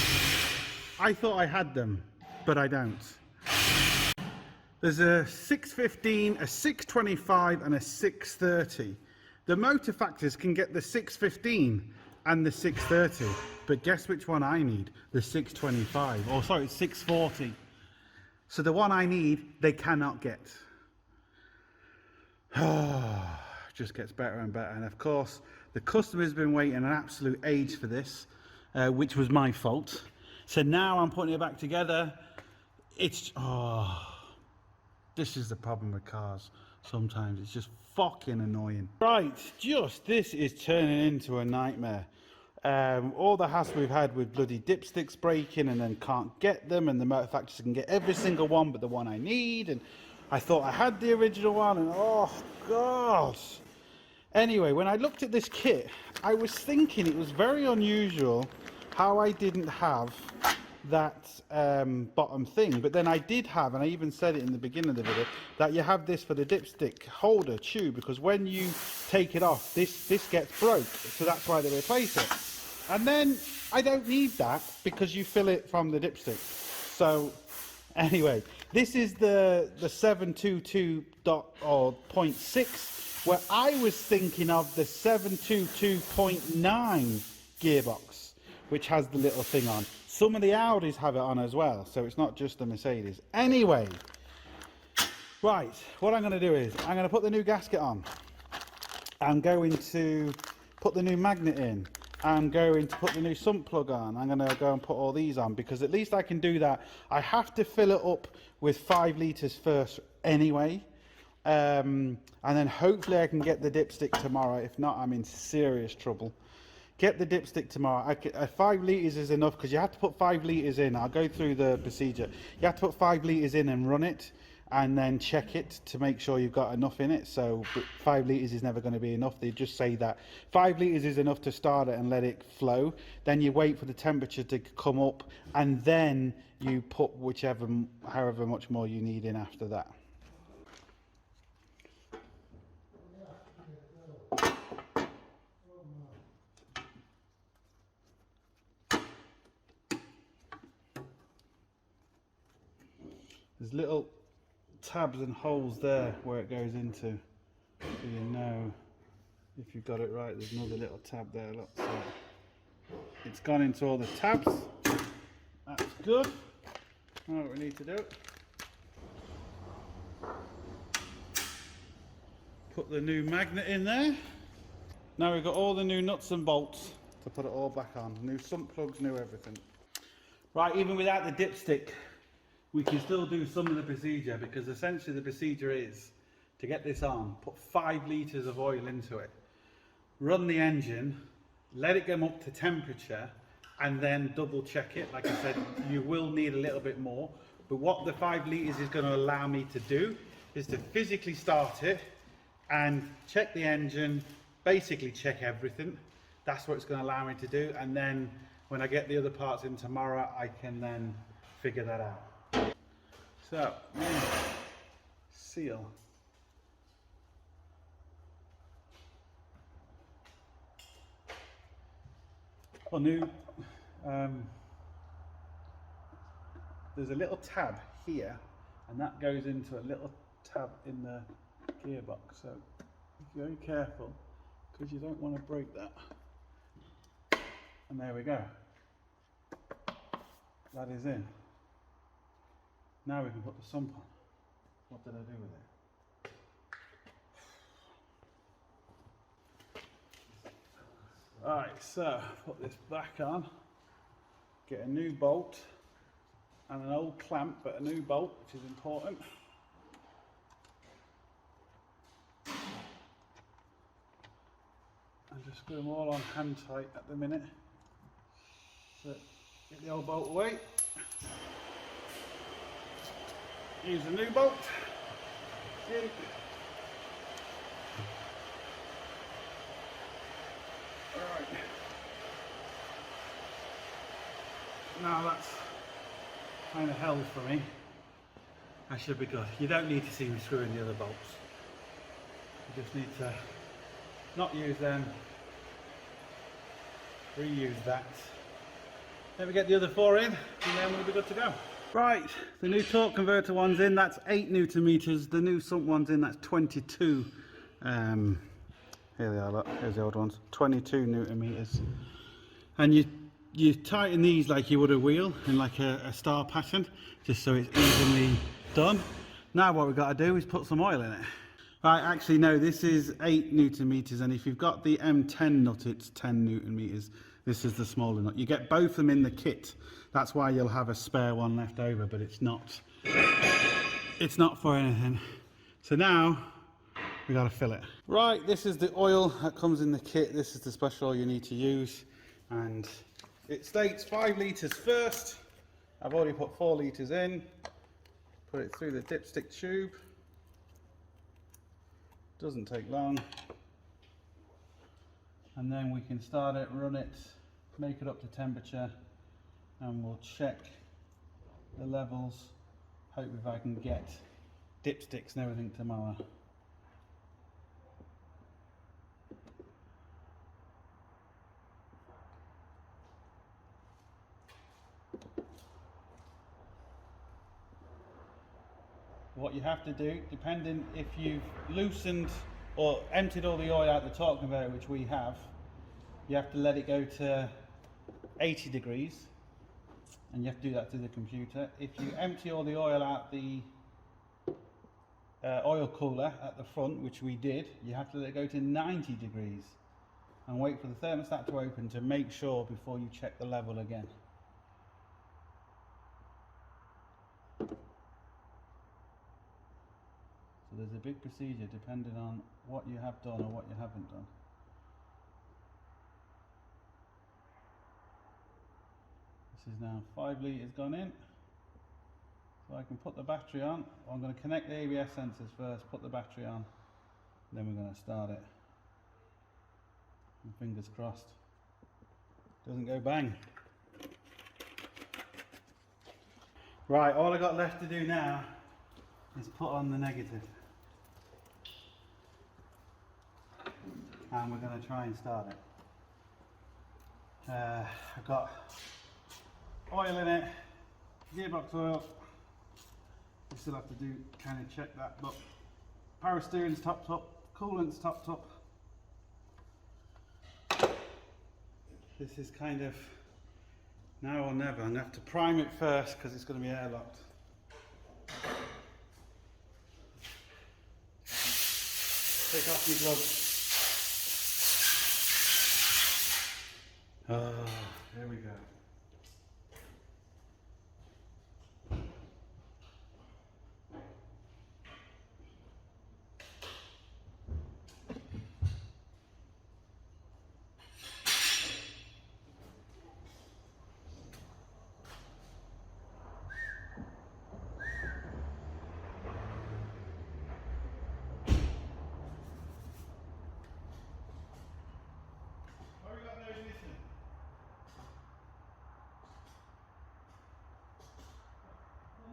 Speaker 1: I thought I had them, but I don't. There's a 615, a 625 and a 630. The motor factors can get the 615 and the 630, but guess which one I need? The 625, or sorry, 640. So the one I need, they cannot get. Just gets better and better. And of course, the customer's been waiting an absolute age for this, which was my fault. So now I'm putting it back together. It's, this is the problem with cars. Sometimes it's just fucking annoying. Right, this is turning into a nightmare. All the hassle we've had with bloody dipsticks breaking and then can't get them, and the motor facturers can get every single one but the one I need, and I thought I had the original one, and oh god, Anyway, when I looked at this kit, I was thinking it was very unusual how I didn't have that bottom thing, but then I did have, and I even said it in the beginning of the video, that you have this for the dipstick holder tube, because when you take it off, this gets broke, so that's why they replace it. And then I don't need that because you fill it from the dipstick. So anyway, this is the 722.6, where I was thinking of the 722.9 gearbox, which has the little thing on. Some of the Audis have it on as well, so it's not just the Mercedes. Anyway, right, what I'm going to do is I'm going to put the new gasket on. I'm going to put the new magnet in. I'm going to put the new sump plug on. I'm going to go and put all these on, because at least I can do that. I have to fill it up with 5 litres first anyway. And then hopefully I can get the dipstick tomorrow. If not, I'm in serious trouble. Get the dipstick tomorrow. 5 litres is enough, because you have to put 5 litres in. I'll go through the procedure. You have to put 5 litres in and run it, and then check it to make sure you've got enough in it. So 5 litres is never going to be enough. They just say that 5 litres is enough to start it and let it flow. Then you wait for the temperature to come up, and then you put however much more you need in after that. There's little tabs and holes there where it goes into, so you know if you've got it right. There's another little tab there, look. So it's gone into all the tabs. That's good. Now what we need to do, put the new magnet in there. Now we've got all the new nuts and bolts to put it all back on. New sump plugs, new everything. Right, even without the dipstick, we can still do some of the procedure, because essentially the procedure is to get this on, put 5 litres of oil into it, run the engine, let it come up to temperature, and then double check it. Like I said, you will need a little bit more, but what the 5 litres is going to allow me to do is to physically start it and check the engine, basically check everything. That's what it's going to allow me to do, and then when I get the other parts in tomorrow, I can then figure that out. So, seal. Well, there's a little tab here, and that goes into a little tab in the gearbox. So, be very careful, because you don't want to break that. And there we go. That is in. Now we can put the sump on. What did I do with it? Alright, so put this back on. Get a new bolt and an old clamp, but a new bolt, which is important. And just screw them all on hand tight at the minute. So get the old bolt away. Use the new bolt. In. Alright. Now that's kind of held for me. I should be good. You don't need to see me screwing the other bolts. You just need to not use them, reuse that. Then we get the other 4 in, and then we'll be good to go. Right, the new torque converter one's in, that's 8 Newton meters. The new sump one's in, that's 22. Here they are, look, here's the old ones, 22 Newton meters. And you tighten these like you would a wheel in like a star pattern, just so it's evenly done. Now what we've got to do is put some oil in it. Right, actually no, this is 8 Newton meters, and if you've got the M10 nut, it's 10 Newton meters. This is the smaller nut. You get both of them in the kit. That's why you'll have a spare one left over, but it's not for anything. So now we got to fill it. Right, this is the oil that comes in the kit. This is the special oil you need to use, and it states 5 litres first. I've already put 4 litres in. Put it through the dipstick tube. Doesn't take long. and then we can start it, run it, make it up to temperature, and we'll check the levels. Hope if I can get dipsticks and everything tomorrow. What you have to do, depending if you've loosened or emptied all the oil out the torque conveyor, which we have, you have to let it go to 80 degrees, and you have to do that through the computer. If you empty all the oil out the oil cooler at the front, which we did, you have to let it go to 90 degrees and wait for the thermostat to open to make sure before you check the level again. So there's a big procedure depending on what you have done or what you haven't done. This is now 5 litres gone in. So I can put the battery on. I'm going to connect the ABS sensors first, put the battery on, then we're going to start it. And fingers crossed, doesn't go bang. Right, all I got left to do now is put on the negative. And we're going to try and start it. I've got oil in it, gearbox oil. We still have to do kind of check that, but power steering's topped up, coolant's topped up. This is kind of now or never. I'm going to have to prime it first because it's going to be airlocked. Take off your gloves. Oh, there we go. Why we got no ignition?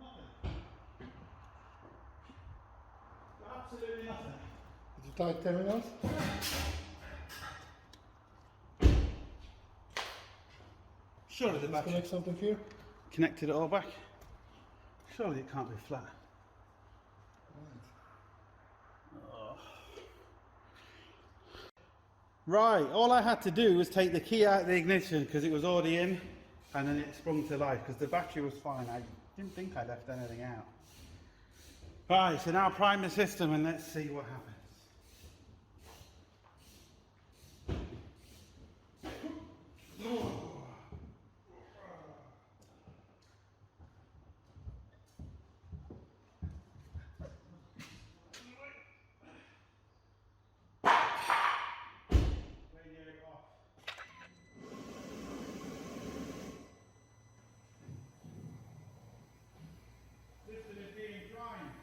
Speaker 1: Nothing. Absolutely nothing.
Speaker 3: Did you tight terminals?
Speaker 1: Surely the
Speaker 3: Let's
Speaker 1: battery
Speaker 3: connect something here.
Speaker 1: connected it all back. Surely it can't be flat. Right, all I had to do was take the key out of the ignition because it was already in, and then it sprung to life because the battery was fine. I didn't think I left anything out. Right, so now prime the system and let's see what happens. Radio off. System is being primed.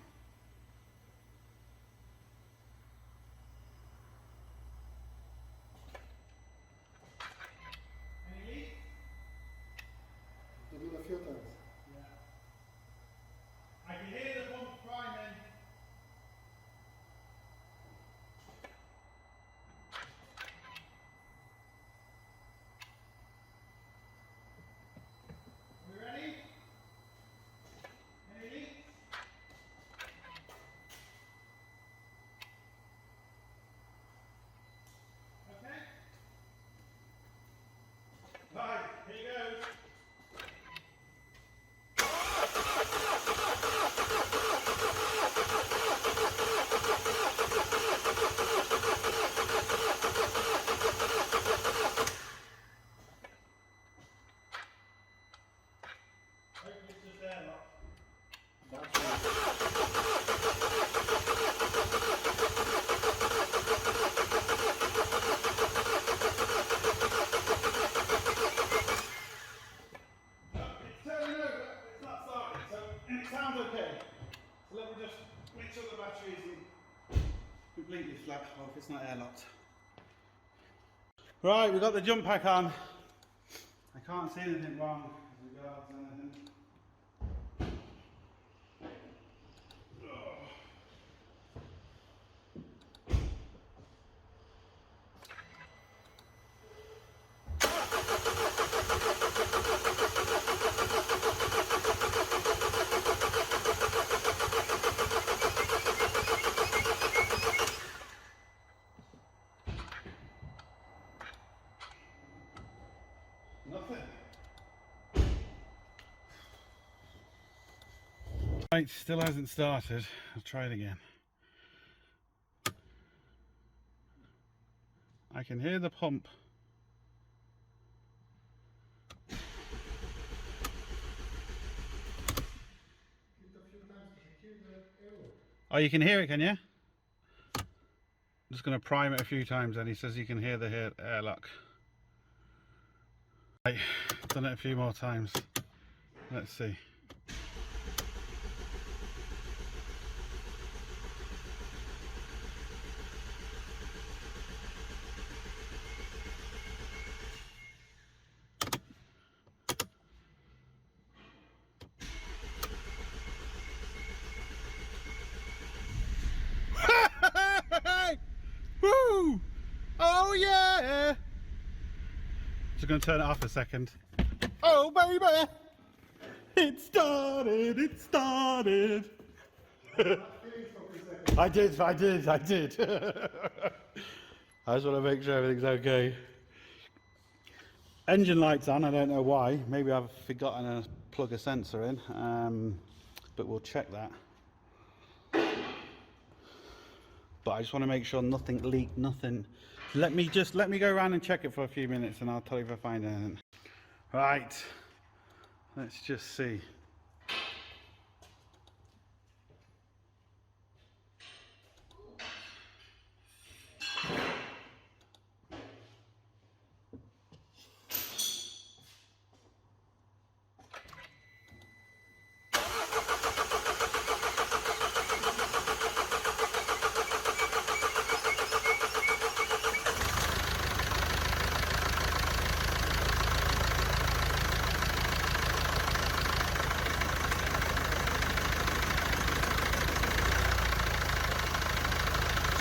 Speaker 1: Any leak?
Speaker 3: You did a few times.
Speaker 1: Yeah. I can hear the pump priming. We ready? Any leaks? Okay. Right, here goes. Hopefully it's just airlock.
Speaker 3: That's right.
Speaker 1: It's turning over, it's not starting, so it sounds okay. So let me just make sure the battery isn't completely flat, or if it's not airlocked. Right, we've got the jump pack on. I can't see anything wrong as regards anything. Nothing. Right, still hasn't started. I'll try it again. I can hear the pump. Oh, you can hear it, can you? I'm just going to prime it a few times and he says you can hear the airlock. Right, done it a few more times. Let's see. Woo! Oh yeah! Just gonna turn it off a second. Oh baby! It started! It started! I did! I just want to make sure everything's okay. Engine light's on, I don't know why. Maybe I've forgotten to plug a sensor in, but we'll check that. But I just want to make sure nothing leaked, nothing. Let me go around and check it for a few minutes and I'll tell you if I find anything. Right, let's just see.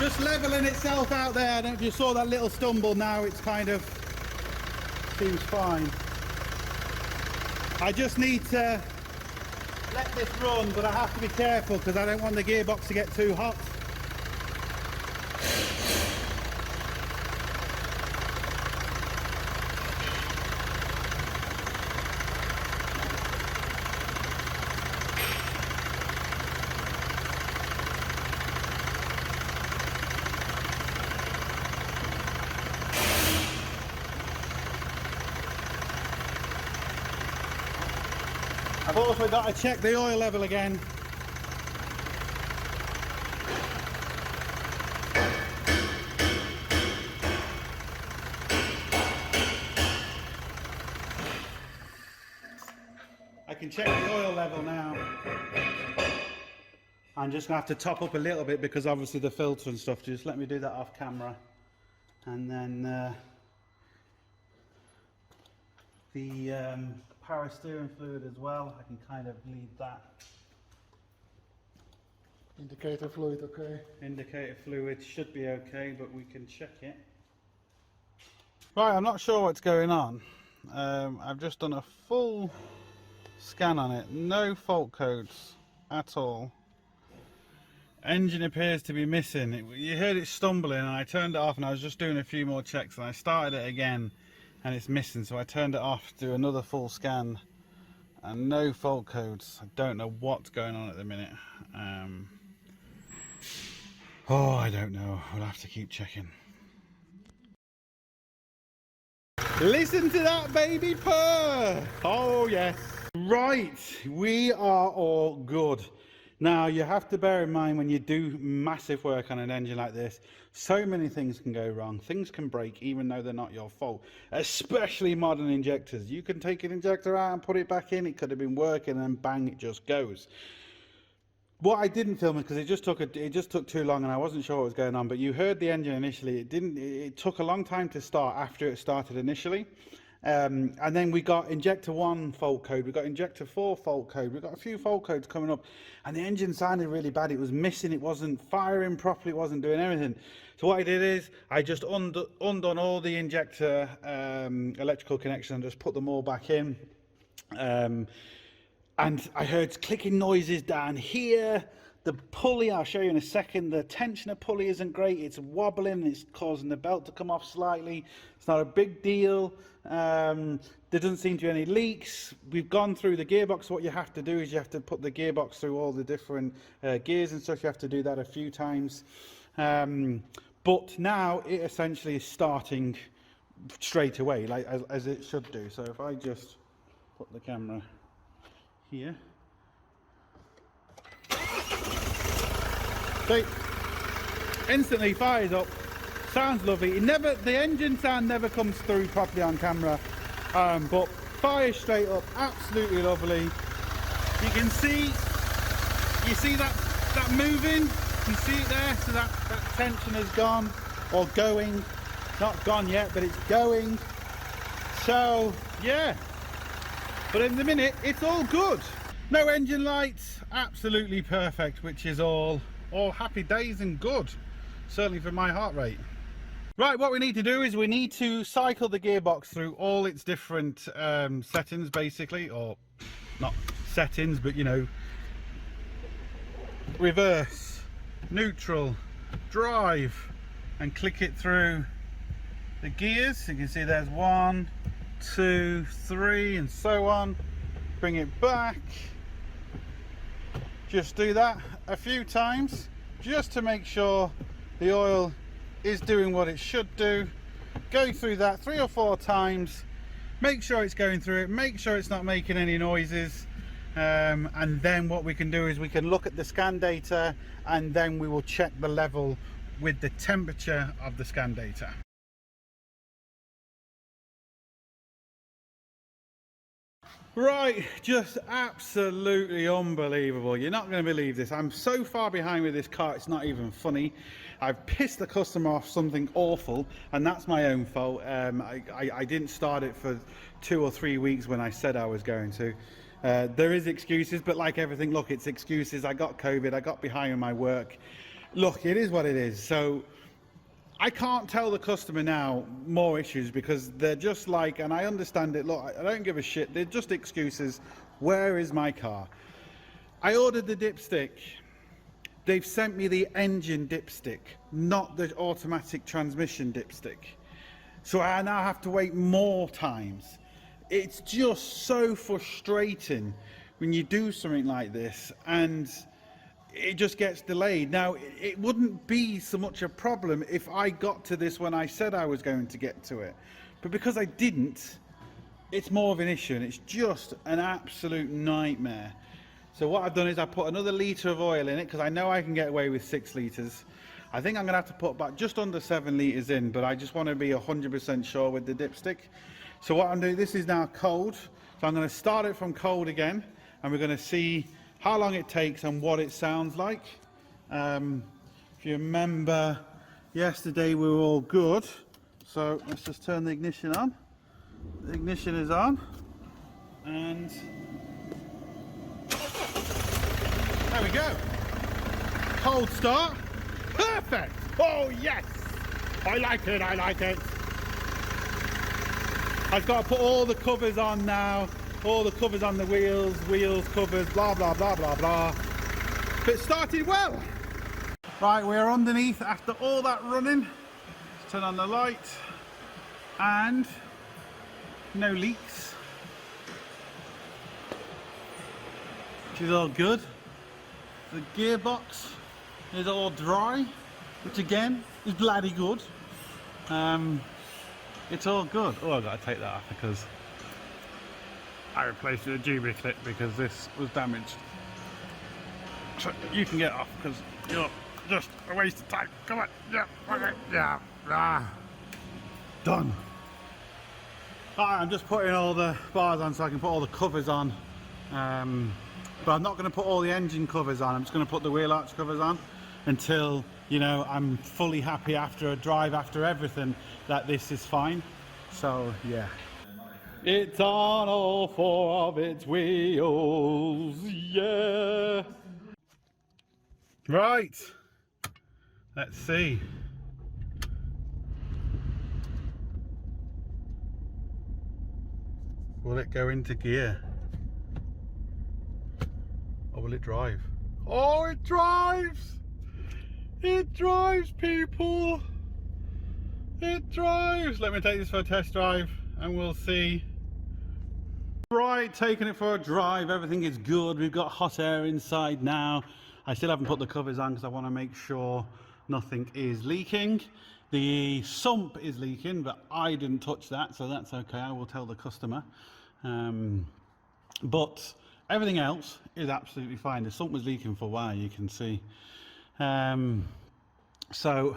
Speaker 1: Just leveling itself out there. I don't know if you saw that little stumble. Now it's kind of seems fine. I just need to let this run, but I have to be careful because I don't want the gearbox to get too hot. I've also got to check the oil level again. I can check the oil level now. I'm just going to have to top up a little bit because obviously the filter and stuff. Just let me do that off camera. And then the power steering fluid as well. I can kind of lead that.
Speaker 3: Indicator fluid, okay.
Speaker 1: Indicator fluid should be okay, but we can check it. Right, I'm not sure what's going on. I've just done a full scan on it. No fault codes at all. Engine appears to be missing. You heard it stumbling and I turned it off and I was just doing a few more checks and I started it again and it's missing, so I turned it off to do another full scan and no fault codes. I don't know what's going on at the minute. Oh, I don't know. We'll have to keep checking. Listen to that baby purr! Oh yes. Right, we are all good. Now you have to bear in mind when you do massive work on an engine like this, so many things can go wrong. Things can break even though they're not your fault, especially modern injectors. You can take an injector out and put it back in, it could have been working and bang, it just goes. What I didn't film is because it just took too long and I wasn't sure what was going on. But you heard the engine initially. It took a long time to start after it started initially. And then we got Injector 1 fault code, we got Injector 4 fault code, we got a few fault codes coming up, and the engine sounded really bad. It was missing, it wasn't firing properly, it wasn't doing anything. So what I did is I just undone all the injector electrical connections and just put them all back in. And I heard clicking noises down here. The pulley, I'll show you in a second, the tensioner pulley isn't great. It's wobbling, it's causing the belt to come off slightly. It's not a big deal. There doesn't seem to be any leaks. We've gone through the gearbox. What you have to do is you have to put the gearbox through all the different gears and stuff. You have to do that a few times. But now it essentially is starting straight away, like as it should do. So if I just put the camera here. So instantly fires up, sounds lovely. The engine sound never comes through properly on camera, but fires straight up, absolutely lovely. You can see, that moving, you see it there, so that tension has gone, or going, not gone yet, but it's going. So yeah, but in the minute, it's all good. No engine lights, absolutely perfect, which is all happy days and good, certainly for my heart rate. Right, what we need to do is we need to cycle the gearbox through all its different settings, basically, or not settings, but you know, reverse, neutral, drive, and click it through the gears. You can see there's 1, 2, 3, and so on. Bring it back. Just do that a few times just to make sure the oil is doing what it should do. Go through that 3 or 4 times, make sure it's going through it, make sure it's not making any noises, and then what we can do is we can look at the scan data, and then we will check the level with the temperature of the scan data. Right, just absolutely unbelievable. You're not going to believe this. I'm so far behind with this car, it's not even funny. I've pissed the customer off something awful, and that's my own fault. I didn't start it for 2 or 3 weeks when I said I was going to. There is excuses, but like everything, look, it's excuses. I got COVID, I got behind with my work. Look, it is what it is. So I can't tell the customer now more issues because they're just like, and I understand it, look, I don't give a shit, they're just excuses. Where is my car? I ordered the dipstick. They've sent me the engine dipstick, not the automatic transmission dipstick. So I now have to wait more times. It's just so frustrating when you do something like this and it just gets delayed. Now, it wouldn't be so much a problem if I got to this when I said I was going to get to it. But because I didn't, it's more of an issue, and it's just an absolute nightmare. So what I've done is I put another litre of oil in it, because I know I can get away with 6 litres. I think I'm going to have to put about just under 7 litres in, but I just want to be 100% sure with the dipstick. So what I'm doing, this is now cold, so I'm going to start it from cold again, and we're going to see how long it takes and what it sounds like. If you remember, yesterday we were all good. So let's just turn the ignition on. The ignition is on. And there we go. Cold start. Perfect. Oh yes. I like it, I like it. I've got to put all the covers on now. All the covers on the wheels covers, blah blah blah blah blah. But it started well. Right, we're underneath after all that running. Let's turn on the light, and no leaks, which is all good. The gearbox is all dry, which again is bloody good. It's all good. Oh, I've got to take that off because I replaced the GB clip because this was damaged. So you can get off because you're just a waste of time. Come on, yeah, okay, yeah, done. Alright, I'm just putting all the bars on so I can put all the covers on. but I'm not going to put all the engine covers on. I'm just going to put the wheel arch covers on until, you know, I'm fully happy after a drive, after everything, that this is fine. So yeah, it's on all four of its wheels. Yeah. Right, let's see. Will it go into gear? Or will it drive? Oh, it drives! It drives, people! It drives! Let me take this for a test drive and we'll see. Right, taking it for a drive. Everything is good. We've got hot air inside now. I still haven't put the covers on because I want to make sure nothing is leaking. The sump is leaking, but I didn't touch that, so that's okay. I will tell the customer. But everything else is absolutely fine. The sump was leaking for a while, you can see. So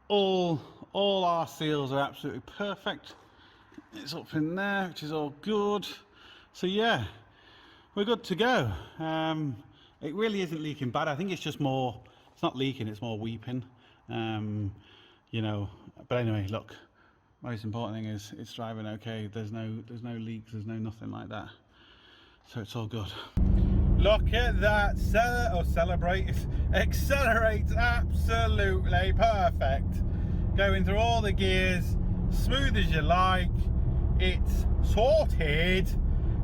Speaker 1: all our seals are absolutely perfect. It's up in there, which is all good. So yeah, we're good to go. It really isn't leaking bad. I think it's just more, it's not leaking, it's more weeping. You know, but anyway, look, most important thing is it's driving okay. There's no leaks, there's no nothing like that. So it's all good. Look at that, accelerates absolutely perfect. Going through all the gears, smooth as you like. It's sorted,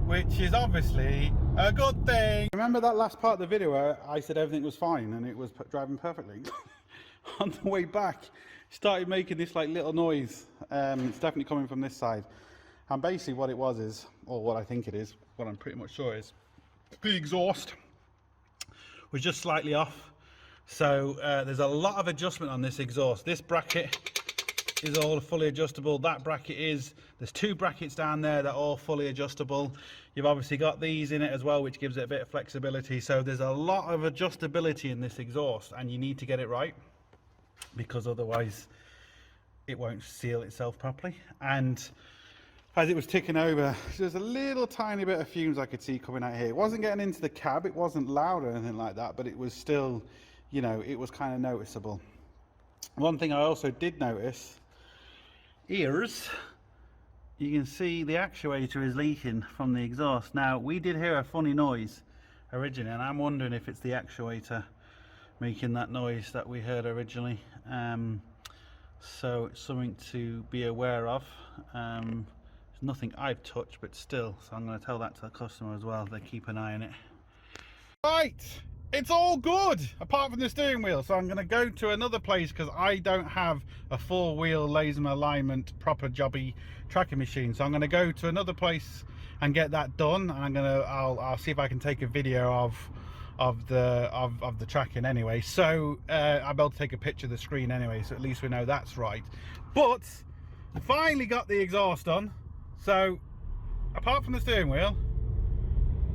Speaker 1: which is obviously a good thing. Remember that last part of the video where I said everything was fine and it was driving perfectly? On the way back, started making this like little noise. It's definitely coming from this side. And basically what it was is, or what I think it is, what I'm pretty much sure is, the exhaust was just slightly off. So there's a lot of adjustment on this exhaust. This bracket is all fully adjustable. That bracket is, there's two brackets down there that are all fully adjustable. You've obviously got these in it as well, which gives it a bit of flexibility. So there's a lot of adjustability in this exhaust, and you need to get it right, because otherwise it won't seal itself properly. And as it was ticking over, there's a little tiny bit of fumes I could see coming out here. It wasn't getting into the cab, it wasn't loud or anything like that, but it was still, you know, it was kind of noticeable. One thing I also did notice is, you can see the actuator is leaking from the exhaust. Now, we did hear a funny noise originally, and I'm wondering if it's the actuator making that noise that we heard originally. So it's something to be aware of. It's nothing I've touched, but still, so I'm going to tell that to the customer as well. They keep an eye on it. Right, it's all good apart from the steering wheel, so I'm going to go to another place because I don't have a 4-wheel laser alignment proper jobby tracking machine. So I'm going to go to another place and get that done, and I'll see if I can take a video of the tracking anyway. So I'll be able to take a picture of the screen anyway, so at least we know that's right. But finally got the exhaust on. So apart from the steering wheel,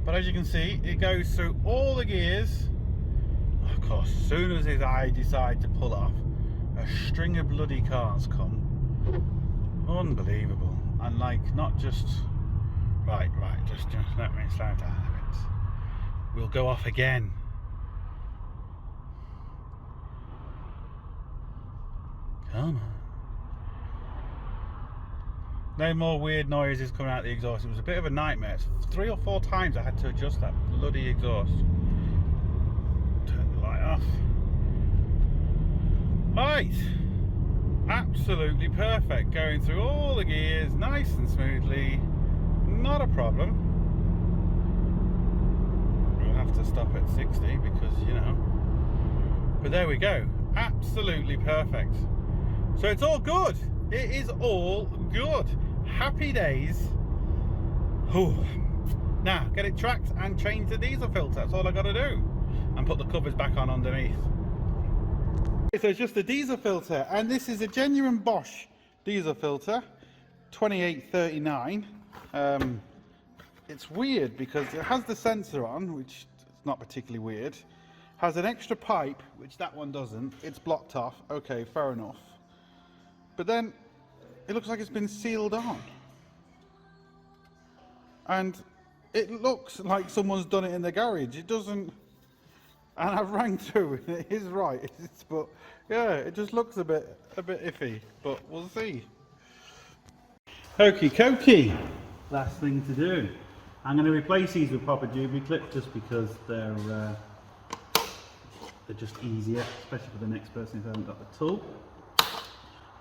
Speaker 1: but as you can see, it goes through all the gears. Of course, as soon as I decide to pull off, a string of bloody cars come. Unbelievable. And like, not just right, just let me slow down a bit. We'll go off again. Come on. No more weird noises coming out of the exhaust. It was a bit of a nightmare. 3 or 4 times I had to adjust that bloody exhaust. Turn the light off. Right. Absolutely perfect. Going through all the gears nice and smoothly. Not a problem. We'll have to stop at 60 because, you know. But there we go. Absolutely perfect. So it's all good. It is all good. Happy days. Whew. Now, get it tracked and change the diesel filter. That's all I got to do. And put the covers back on underneath. So it's just the diesel filter. And this is a genuine Bosch diesel filter. 2839. It's weird because it has the sensor on, which is not particularly weird. Has an extra pipe, which that one doesn't. It's blocked off. Okay, fair enough. But then it looks like it's been sealed on. And it looks like someone's done it in the garage. It doesn't, and I've rang through and it is right. But yeah, it just looks a bit iffy, but we'll see. Okie dokie. Last thing to do. I'm going to replace these with proper Juby clips just because they're just easier, especially for the next person who hasn't got the tool.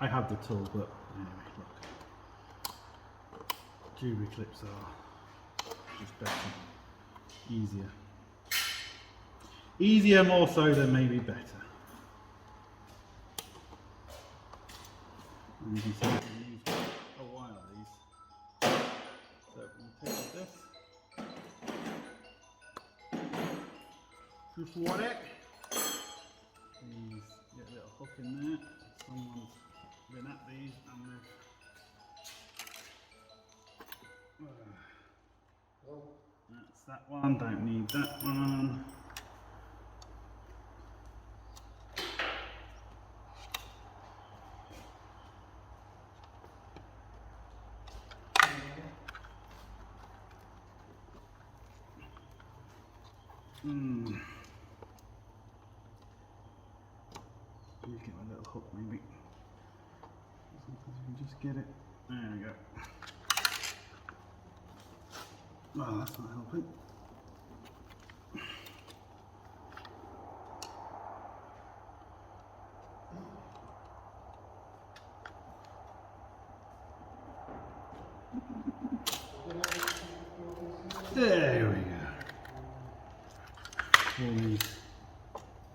Speaker 1: I have the tool, but anyway, look. Juby clips are just better, easier. Easier more so than maybe better. And you can see I can use a while of these. So we'll take this. Just want it. Please get a little hook in there. Someone's been at these and they've. That's that one. Don't need that one. Get my little hook maybe. Sometimes you can just get it. There we go. Well, that's not helping. There we go. All these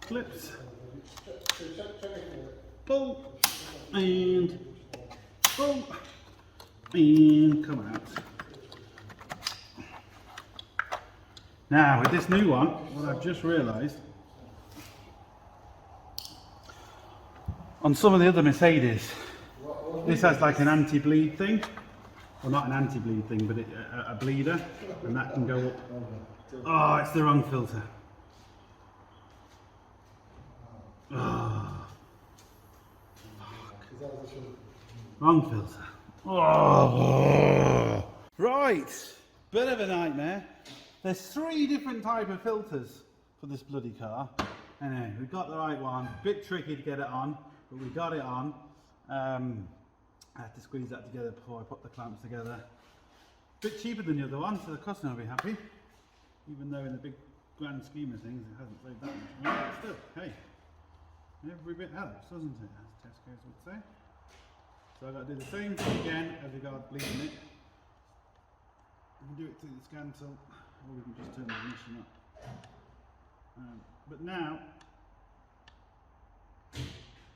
Speaker 1: clips. Pull and pull and come out. Now with this new one, what I've just realised, on some of the other Mercedes, this has like an anti-bleed thing. Well, not an anti-bleed thing, but a bleeder, and that can go up. Oh, it's the wrong filter. Oh. Wrong filter. Oh. Right, bit of a nightmare. There's 3 different type of filters for this bloody car. Anyway, we got the right one. Bit tricky to get it on, but we got it on. I had to squeeze that together before I put the clamps together. Bit cheaper than the other one, so the customer will be happy. Even though in the big grand scheme of things it hasn't saved that much money, but still, hey, every bit helps, doesn't it, as Tesco's would say. So I've got to do the same thing again as regards bleeding it. We can do it through the scan tool, or we can just turn the ignition up. But now,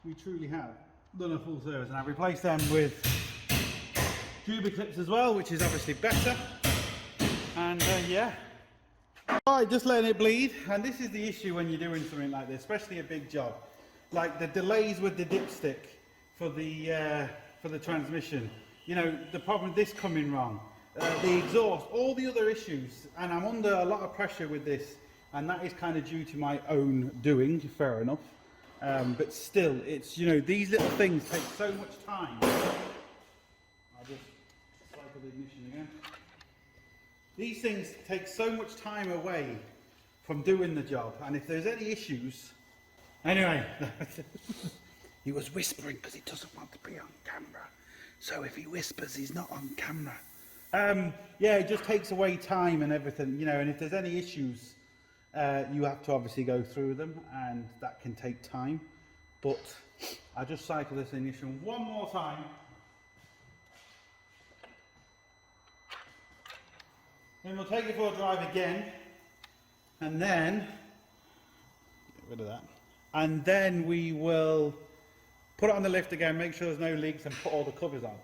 Speaker 1: we truly have done a full service, and I've replaced them with Juby clips as well, which is obviously better. And yeah. Right, just letting it bleed, and this is the issue when you're doing something like this, especially a big job. Like the delays with the dipstick for the transmission. You know, the problem with this coming wrong, the exhaust, all the other issues, and I'm under a lot of pressure with this, and that is kind of due to my own doing, fair enough. But still, it's, you know, these little things take so much time. I'll just cycle the ignition again. These things take so much time away from doing the job, and if there's any issues, anyway, he was whispering because he doesn't want to be on camera. So if he whispers, he's not on camera. Yeah, it just takes away time and everything, you know, and if there's any issues, you have to obviously go through them, and that can take time. But I'll just cycle this ignition one more time. Then we'll take it for a drive again, and then get rid of that. And then we will put it on the lift again, make sure there's no leaks, and put all the covers on.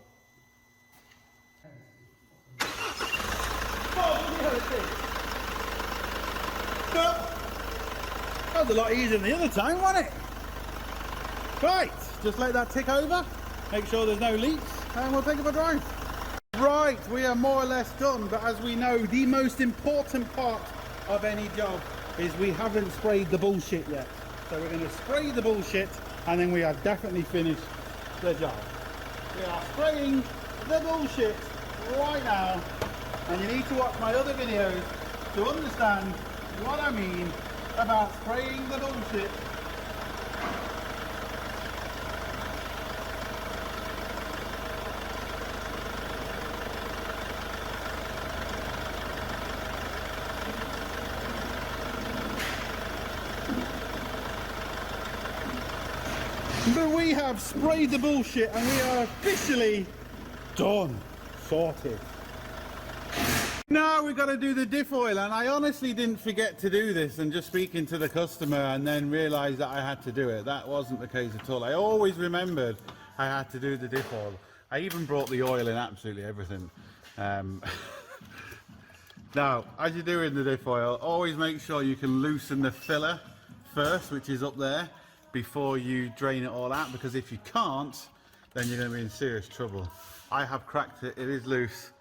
Speaker 1: That was a lot easier than the other time, wasn't it? Right, just let that tick over, make sure there's no leaks, and we'll take it for a drive. Right, we are more or less done, but as we know, the most important part of any job is we haven't sprayed the bullshit yet. So we're going to spray the bullshit, and then we have definitely finished the job. We are spraying the bullshit right now. And you need to watch my other videos to understand what I mean about spraying the bullshit. But we have sprayed the bullshit and we are officially done. Sorted. Now we've got to do the diff oil, and I honestly didn't forget to do this and just speaking to the customer and then realise that I had to do it. That wasn't the case at all. I always remembered I had to do the diff oil. I even brought the oil in absolutely everything. Now, as you're doing the diff oil, always make sure you can loosen the filler first, which is up there, before you drain it all out, because if you can't, then you're going to be in serious trouble. I have cracked it, it is loose.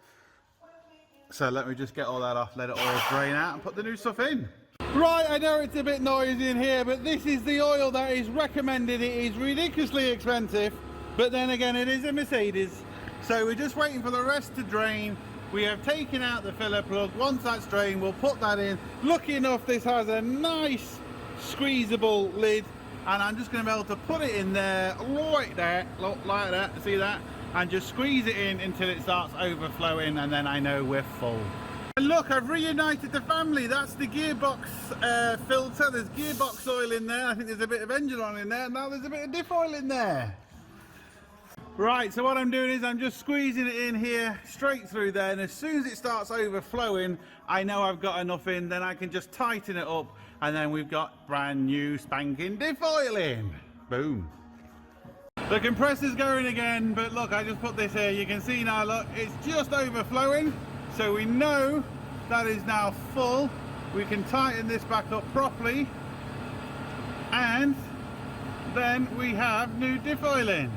Speaker 1: So let me just get all that off, let it all drain out and put the new stuff in. Right, I know it's a bit noisy in here, but this is the oil that is recommended. It is ridiculously expensive, but then again, it is a Mercedes. So we're just waiting for the rest to drain. We have taken out the filler plug. Once that's drained, we'll put that in. Lucky enough, this has a nice squeezable lid, and I'm just going to be able to put it in there, right there, like that, see that? And just squeeze it in until it starts overflowing, and then I know we're full. And look, I've reunited the family. That's the gearbox filter. There's gearbox oil in there. I think there's a bit of engine oil in there. Now there's a bit of diff oil in there. Right, so what I'm doing is I'm just squeezing it in here, straight through there, and as soon as it starts overflowing, I know I've got enough in, then I can just tighten it up, and then we've got brand new spanking diff oil in. Boom. The compressor's going again, but look, I just put this here. You can see now, look, it's just overflowing. So we know that is now full. We can tighten this back up properly. And then we have new diff oil in.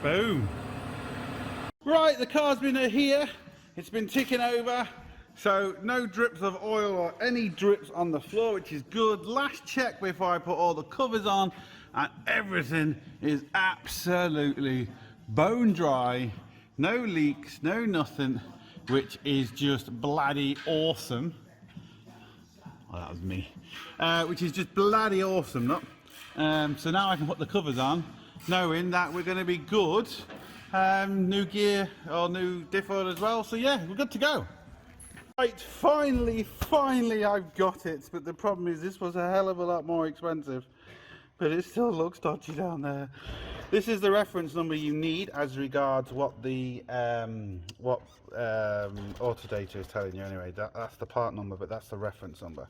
Speaker 1: Boom. Right, the car's been here. It's been ticking over. So no drips of oil or any drips on the floor, which is good. Last check before I put all the covers on, and everything is absolutely bone dry. No leaks, no nothing, which is just bloody awesome. Oh, that was me. Which is just bloody awesome, look. So now I can put the covers on, knowing that we're going to be good. New gear or new diff oil as well. So yeah, we're good to go. Right, finally I've got it, but the problem is this was a hell of a lot more expensive, but it still looks dodgy down there. This is the reference number you need as regards what the Autodata is telling you anyway. That's the part number, but that's the reference number.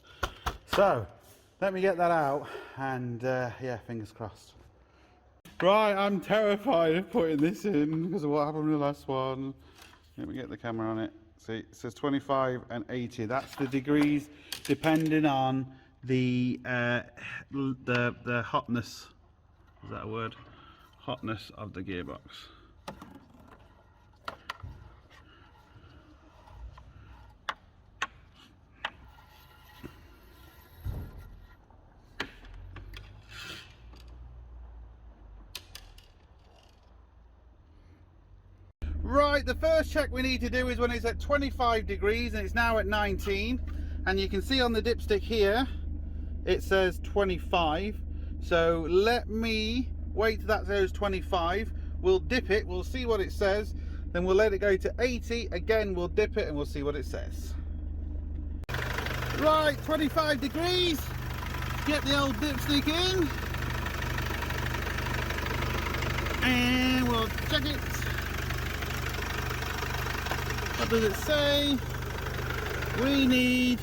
Speaker 1: So let me get that out, and yeah, fingers crossed. Right, I'm terrified of putting this in because of what happened with the last one. Let me get the camera on it. See, it says 25 and 80. That's the degrees depending on the hotness. Is that a word? Hotness of the gearbox. Right, the first check we need to do is when it's at 25 degrees and it's now at 19, and you can see on the dipstick here it says 25. So let me wait till that says 25. We'll dip it, we'll see what it says, then we'll let it go to 80. Again, we'll dip it and we'll see what it says. Right, 25 degrees. Get the old dipstick in and we'll check it. What does it say? We need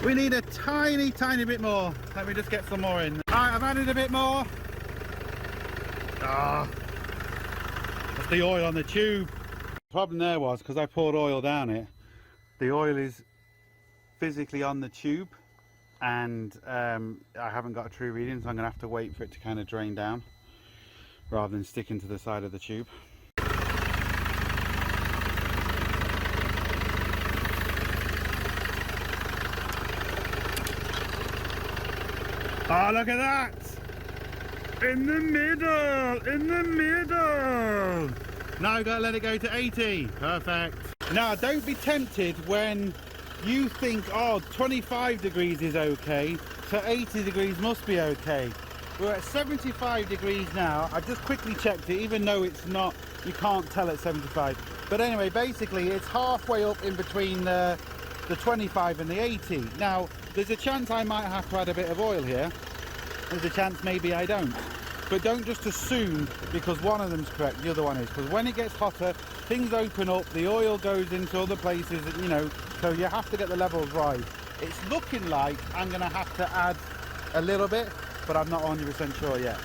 Speaker 1: we need a tiny bit more. Let me just get some more in. Alright, I've added a bit more. That's the oil on the tube. The problem there was because I poured oil down it, the oil is physically on the tube, and I haven't got a true reading, so I'm going to have to wait for it to kind of drain down rather than sticking to the side of the tube. Oh, look at that! In the middle, in the middle. Now I've got to let it go to 80. Perfect. Now don't be tempted when you think, oh, 25 degrees is okay, so 80 degrees must be okay. We're at 75 degrees now. I just quickly checked it, even though it's not, you can't tell at 75. But anyway, basically it's halfway up in between the 25 and the 80. Now, there's a chance I might have to add a bit of oil here. There's a chance maybe I don't. But don't just assume because one of them's correct, the other one is. Because when it gets hotter, things open up, the oil goes into other places, you know, so you have to get the levels right. It's looking like I'm going to have to add a little bit, but I'm not 100% sure yet.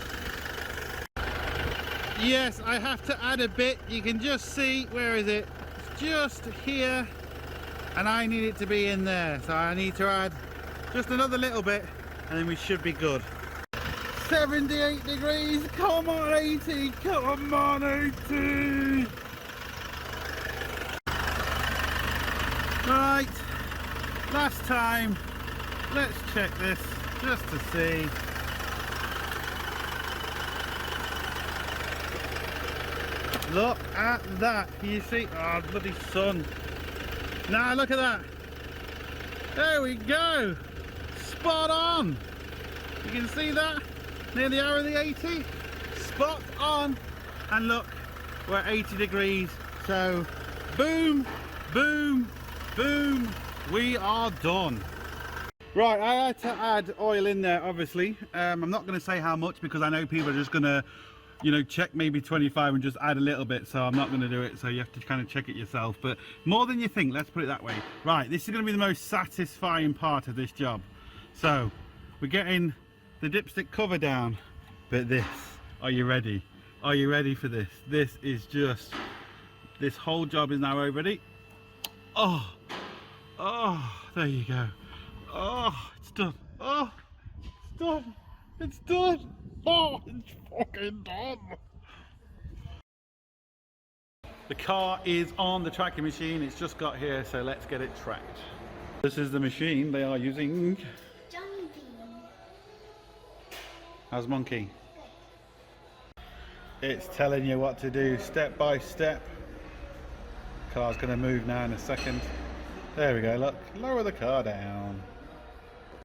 Speaker 1: Yes, I have to add a bit. You can just see, where is it? It's just here, and I need it to be in there. So I need to add just another little bit, and then we should be good. 78 degrees, come on 80, come on 80. Right, last time, let's check this just to see. Look at that, can you see? Oh, bloody sun. Now look at that. There we go, spot on. You can see that, near the hour of the 80, spot on. And look, we're at 80 degrees, so boom, boom, boom, we are done. Right, I had to add oil in there, obviously. I'm not going to say how much because I know people are just going to, you know, check maybe 25 and just add a little bit, so I'm not going to do it, so you have to kind of check it yourself, but more than you think, let's put it that way. Right, this is going to be the most satisfying part of this job. So we're getting the dipstick cover down, but this, are you ready? Are you ready for this? This is just, this whole job is now over. Ready? Oh, there you go. Oh, it's done. Oh, it's done. It's done. Oh, it's fucking done. The car is on the tracking machine. It's just got here, so let's get it tracked. This is the machine they are using. How's Monkey? It's telling you what to do step by step. Car's going to move now in a second. There we go, look, lower the car down.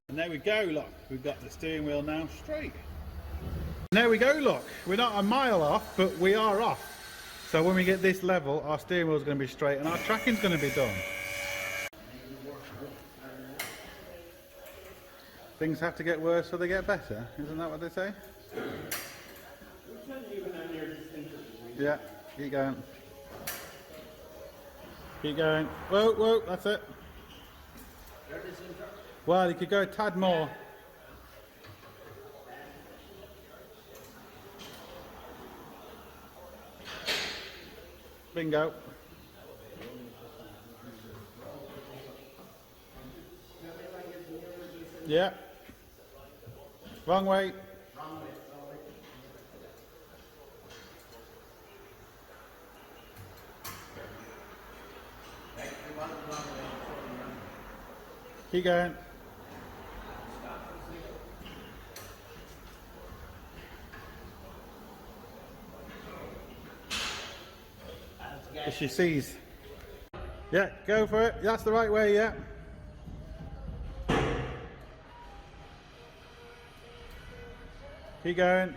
Speaker 1: And there we go, look, we've got the steering wheel now straight. And there we go, look, we're not a mile off, but we are off. So when we get this level, our steering wheel is going to be straight and our tracking's going to be done. Things have to get worse so they get better, isn't that what they say? Yeah, keep going. Keep going. Whoa, whoa, that's it. Well, you could go a tad more. Bingo. Yeah. Wrong way. Keep going. If she sees. Yeah, go for it. That's the right way, yeah. Keep going.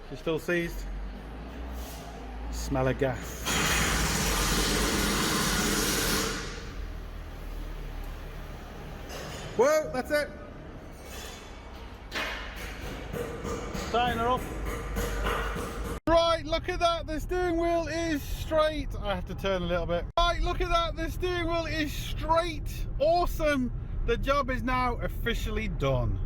Speaker 1: She still seized. Smell of gas. Whoa, that's it. Tying her up. Right, look at that, the steering wheel is straight. I have to turn a little bit. Right, look at that, the steering wheel is straight. Awesome. The job is now officially done.